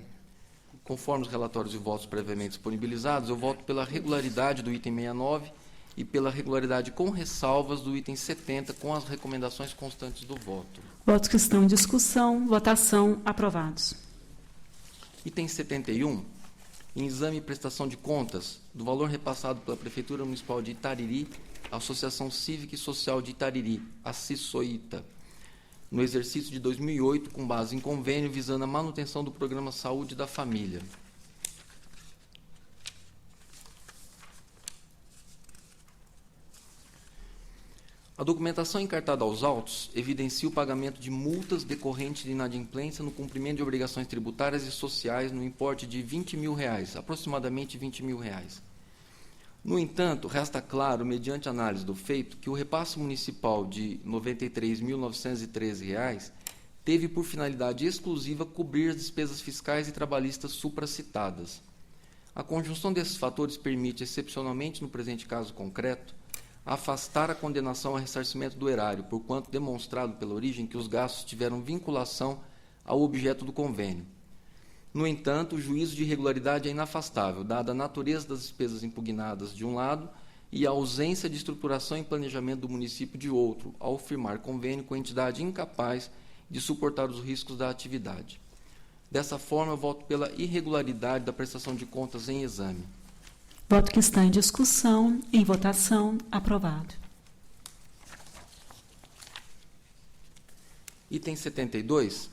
Conforme os relatórios e votos previamente disponibilizados, eu voto pela regularidade do item 69 e pela regularidade com ressalvas do item 70, com as recomendações constantes do voto. Votos que estão em discussão. Votação, aprovados. Item 71. em exame e prestação de contas do valor repassado pela Prefeitura Municipal de Itariri, Associação Cívica e Social de Itariri, a CISOITA, no exercício de 2008, com base em convênio visando a manutenção do Programa Saúde da Família. A documentação encartada aos autos evidencia o pagamento de multas decorrentes de inadimplência no cumprimento de obrigações tributárias e sociais no importe de R$20 mil, aproximadamente R$20 mil. No entanto, resta claro, mediante análise do feito, que o repasse municipal de R$ 93.913 teve por finalidade exclusiva cobrir as despesas fiscais e trabalhistas supracitadas. A conjunção desses fatores permite, excepcionalmente no presente caso concreto, afastar a condenação ao ressarcimento do erário, porquanto demonstrado pela origem que os gastos tiveram vinculação ao objeto do convênio. No entanto, o juízo de irregularidade é inafastável, dada a natureza das despesas impugnadas de um lado e a ausência de estruturação e planejamento do município de outro, ao firmar convênio com entidade incapaz de suportar os riscos da atividade. Dessa forma, eu voto pela irregularidade da prestação de contas em exame. Voto que está em discussão, em votação, aprovado. Item 72,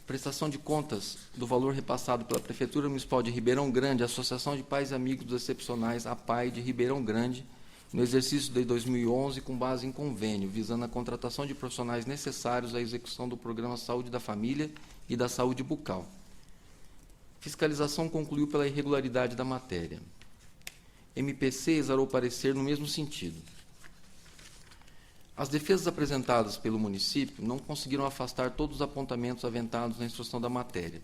prestação de contas do valor repassado pela Prefeitura Municipal de Ribeirão Grande, Associação de Pais e Amigos dos Excepcionais, APAE de Ribeirão Grande, no exercício de 2011, com base em convênio, visando a contratação de profissionais necessários à execução do Programa Saúde da Família e da Saúde Bucal. Fiscalização concluiu pela irregularidade da matéria. MPC exarou parecer no mesmo sentido. As defesas apresentadas pelo município não conseguiram afastar todos os apontamentos aventados na instrução da matéria.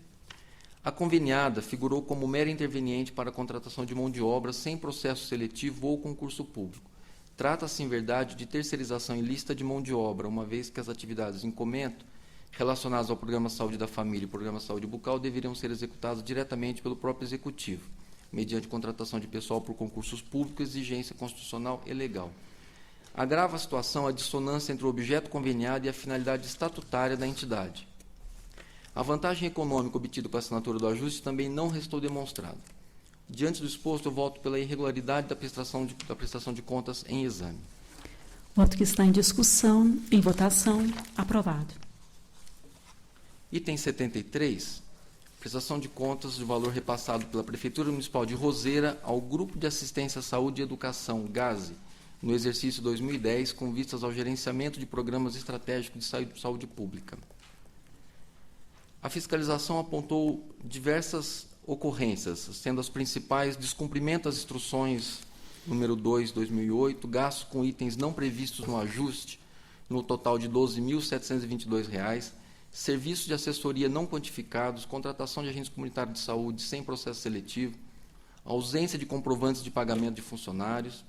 A conveniada figurou como mera interveniente para a contratação de mão de obra sem processo seletivo ou concurso público. Trata-se, em verdade, de terceirização ilícita de mão de obra, uma vez que as atividades em comento relacionadas ao Programa Saúde da Família e Programa Saúde Bucal deveriam ser executadas diretamente pelo próprio Executivo, mediante contratação de pessoal por concursos públicos, exigência constitucional e legal. Agrava a situação a dissonância entre o objeto conveniado e a finalidade estatutária da entidade. A vantagem econômica obtida com a assinatura do ajuste também não restou demonstrada. Diante do exposto, eu voto pela irregularidade da prestação de contas em exame. Voto que está em discussão, em votação, aprovado. Item 73, prestação de contas de valor repassado pela Prefeitura Municipal de Roseira ao Grupo de Assistência à Saúde e Educação, GASE, no exercício 2010, com vistas ao gerenciamento de programas estratégicos de saúde pública. A fiscalização apontou diversas ocorrências, sendo as principais descumprimento das instruções número 2/2008, gastos com itens não previstos no ajuste, no total de R$ 12.722, serviços de assessoria não quantificados, contratação de agentes comunitários de saúde sem processo seletivo, ausência de comprovantes de pagamento de funcionários.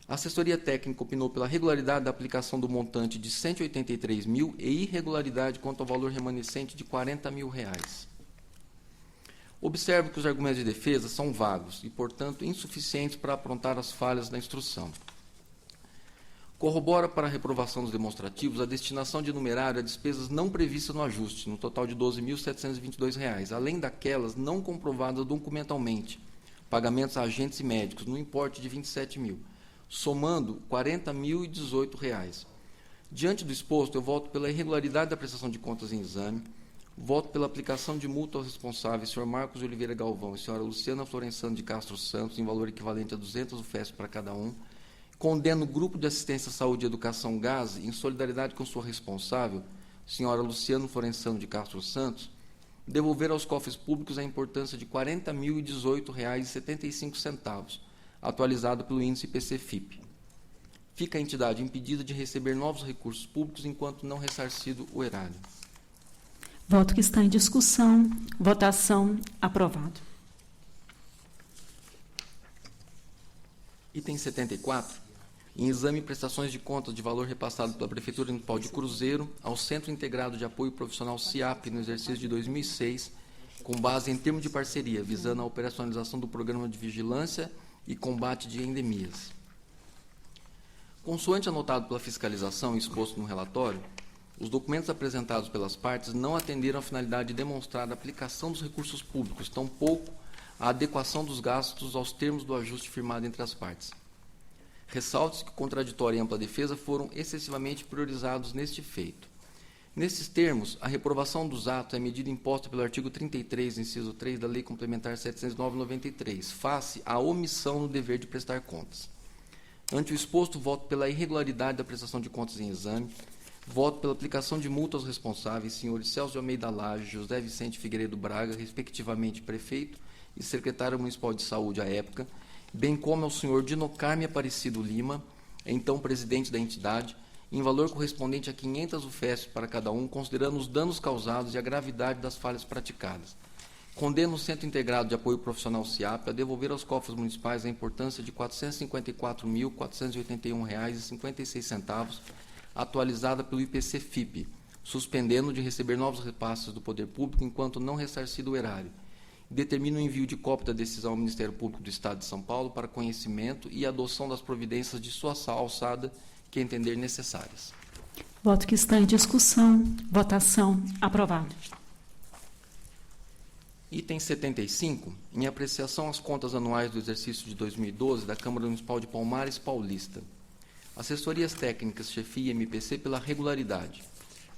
A assessoria técnica opinou pela regularidade da aplicação do montante de R$ 183 mil e irregularidade quanto ao valor remanescente de R$ 40 mil. Observo que os argumentos de defesa são vagos e, portanto, insuficientes para aprontar as falhas da instrução. Corrobora para a reprovação dos demonstrativos a destinação de numerário a despesas não previstas no ajuste, no total de R$ 12.722, além daquelas não comprovadas documentalmente, pagamentos a agentes e médicos, no importe de R$ 27 mil, somando R$ 40.018. Diante do exposto, eu voto pela irregularidade da prestação de contas em exame, voto pela aplicação de multa aos responsáveis, Sr. Marcos de Oliveira Galvão e Sra. Luciana Florensano de Castro Santos, em valor equivalente a 200 UFES para cada um. Condeno o Grupo de Assistência à Saúde e Educação GASE, em solidariedade com sua responsável, Sra. Luciana Florensano de Castro Santos, devolver aos cofres públicos a importância de R$ 40.018,75, atualizado pelo índice IPC-FIP. Fica a entidade impedida de receber novos recursos públicos enquanto não ressarcido o erário. Voto que está em discussão, votação, aprovado. Item 74, em exame e prestações de contas de valor repassado pela Prefeitura Municipal de Cruzeiro ao Centro Integrado de Apoio Profissional CIAP no exercício de 2006, com base em termo de parceria, visando a operacionalização do Programa de Vigilância e Combate de Endemias. Consoante anotado pela fiscalização e exposto no relatório, os documentos apresentados pelas partes não atenderam à finalidade de demonstrar a aplicação dos recursos públicos, tampouco a adequação dos gastos aos termos do ajuste firmado entre as partes. Ressalte-se que o contraditório e ampla defesa foram excessivamente priorizados neste feito. Nesses termos, a reprovação dos atos é medida imposta pelo artigo 33, inciso 3 da Lei Complementar 709/93, face à omissão no dever de prestar contas. Ante o exposto, voto pela irregularidade da prestação de contas em exame, voto pela aplicação de multa aos responsáveis, senhores Celso de Almeida Lage e José Vicente Figueiredo Braga, respectivamente prefeito e secretário municipal de saúde à época, bem como ao senhor Dino Carme Aparecido Lima, então presidente da entidade, em valor correspondente a 500 UFES para cada um, considerando os danos causados e a gravidade das falhas praticadas. Condeno o Centro Integrado de Apoio Profissional CIAP a devolver aos cofres municipais a importância de R$ 454.481,56, atualizada pelo IPC-FIP, suspendendo de receber novos repasses do poder público enquanto não ressarcido o erário. Determina o envio de cópia da decisão ao Ministério Público do Estado de São Paulo para conhecimento e adoção das providências de sua alçada que entender necessárias. Voto que está em discussão. Votação. Aprovado. Item 75. Em apreciação às contas anuais do exercício de 2012 da Câmara Municipal de Palmares Paulista. Assessorias técnicas, chefia e MPC pela regularidade.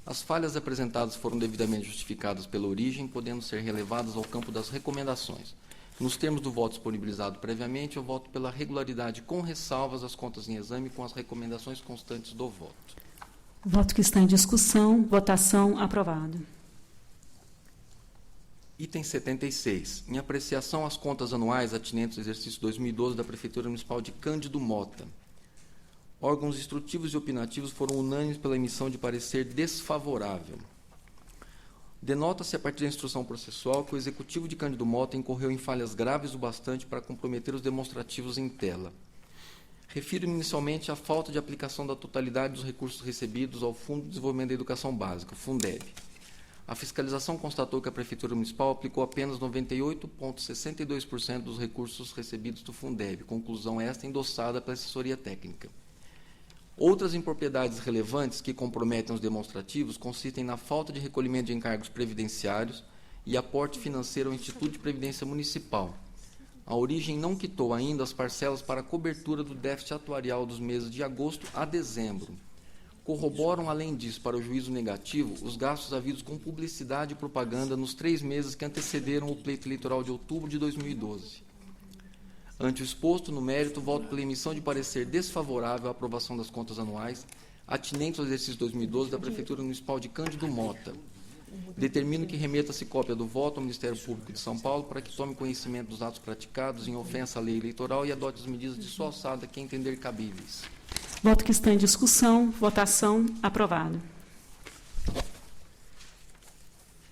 As falhas apresentadas foram devidamente justificadas pela origem, podendo ser relevadas ao campo das recomendações. Nos termos do voto disponibilizado previamente, eu voto pela regularidade com ressalvas às contas em exame com as recomendações constantes do voto. Voto que está em discussão. Votação. Aprovado. Item 76. Em apreciação às contas anuais atinentes ao exercício 2012 da Prefeitura Municipal de Cândido Mota. Órgãos instrutivos e opinativos foram unânimes pela emissão de parecer desfavorável. Denota-se a partir da instrução processual que o Executivo de Cândido Mota incorreu em falhas graves o bastante para comprometer os demonstrativos em tela. Refiro inicialmente à falta de aplicação da totalidade dos recursos recebidos ao Fundo de Desenvolvimento da Educação Básica, Fundeb. A fiscalização constatou que a Prefeitura Municipal aplicou apenas 98,62% dos recursos recebidos do Fundeb, conclusão esta endossada pela assessoria técnica. Outras impropriedades relevantes que comprometem os demonstrativos consistem na falta de recolhimento de encargos previdenciários e aporte financeiro ao Instituto de Previdência Municipal. A origem não quitou ainda as parcelas para a cobertura do déficit atuarial dos meses de agosto a dezembro. Corroboram, além disso, para o juízo negativo, os gastos havidos com publicidade e propaganda nos 3 meses que antecederam o pleito eleitoral de outubro de 2012. Ante o exposto, no mérito, voto pela emissão de parecer desfavorável à aprovação das contas anuais atinentes ao exercício 2012 da Prefeitura Municipal de Cândido Mota. Determino que remeta-se cópia do voto ao Ministério Público de São Paulo para que tome conhecimento dos atos praticados em ofensa à lei eleitoral e adote as medidas de sua alçada que entender cabíveis. Voto que está em discussão. Votação. Aprovado.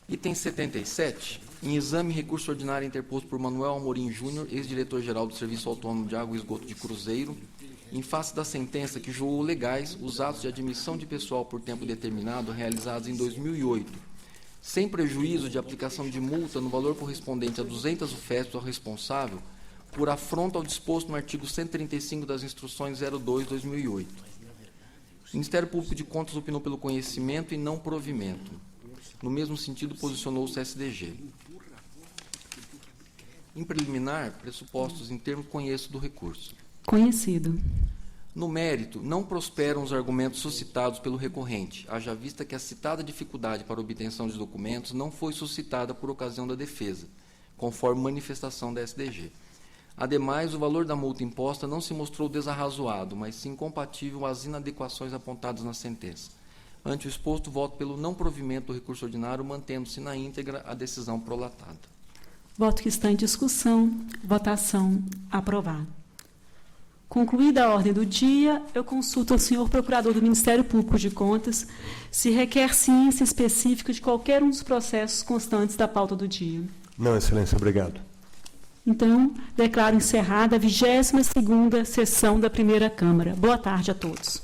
Item 77. Em exame, recurso ordinário interposto por Manuel Amorim Júnior, ex-diretor-geral do Serviço Autônomo de Água e Esgoto de Cruzeiro, em face da sentença que julgou legais os atos de admissão de pessoal por tempo determinado realizados em 2008, sem prejuízo de aplicação de multa no valor correspondente a 200 UFES ao responsável, por afronta ao disposto no artigo 135 das Instruções 02/2008. O Ministério Público de Contas opinou pelo conhecimento e não provimento. No mesmo sentido, posicionou o CSDG. Em preliminar, pressupostos em termos, conheço do recurso. Conhecido. No mérito, não prosperam os argumentos suscitados pelo recorrente, haja vista que a citada dificuldade para a obtenção de documentos não foi suscitada por ocasião da defesa, conforme manifestação da SDG. Ademais, o valor da multa imposta não se mostrou desarrazoado, mas sim compatível às inadequações apontadas na sentença. Ante o exposto, voto pelo não provimento do recurso ordinário, mantendo-se na íntegra a decisão prolatada. Voto que está em discussão. Votação. Aprovado. Concluída a ordem do dia, eu consulto ao senhor Procurador do Ministério Público de Contas se requer ciência específica de qualquer um dos processos constantes da pauta do dia. Não, Excelência, obrigado. Então, declaro encerrada a 22ª sessão da Primeira Câmara. Boa tarde a todos.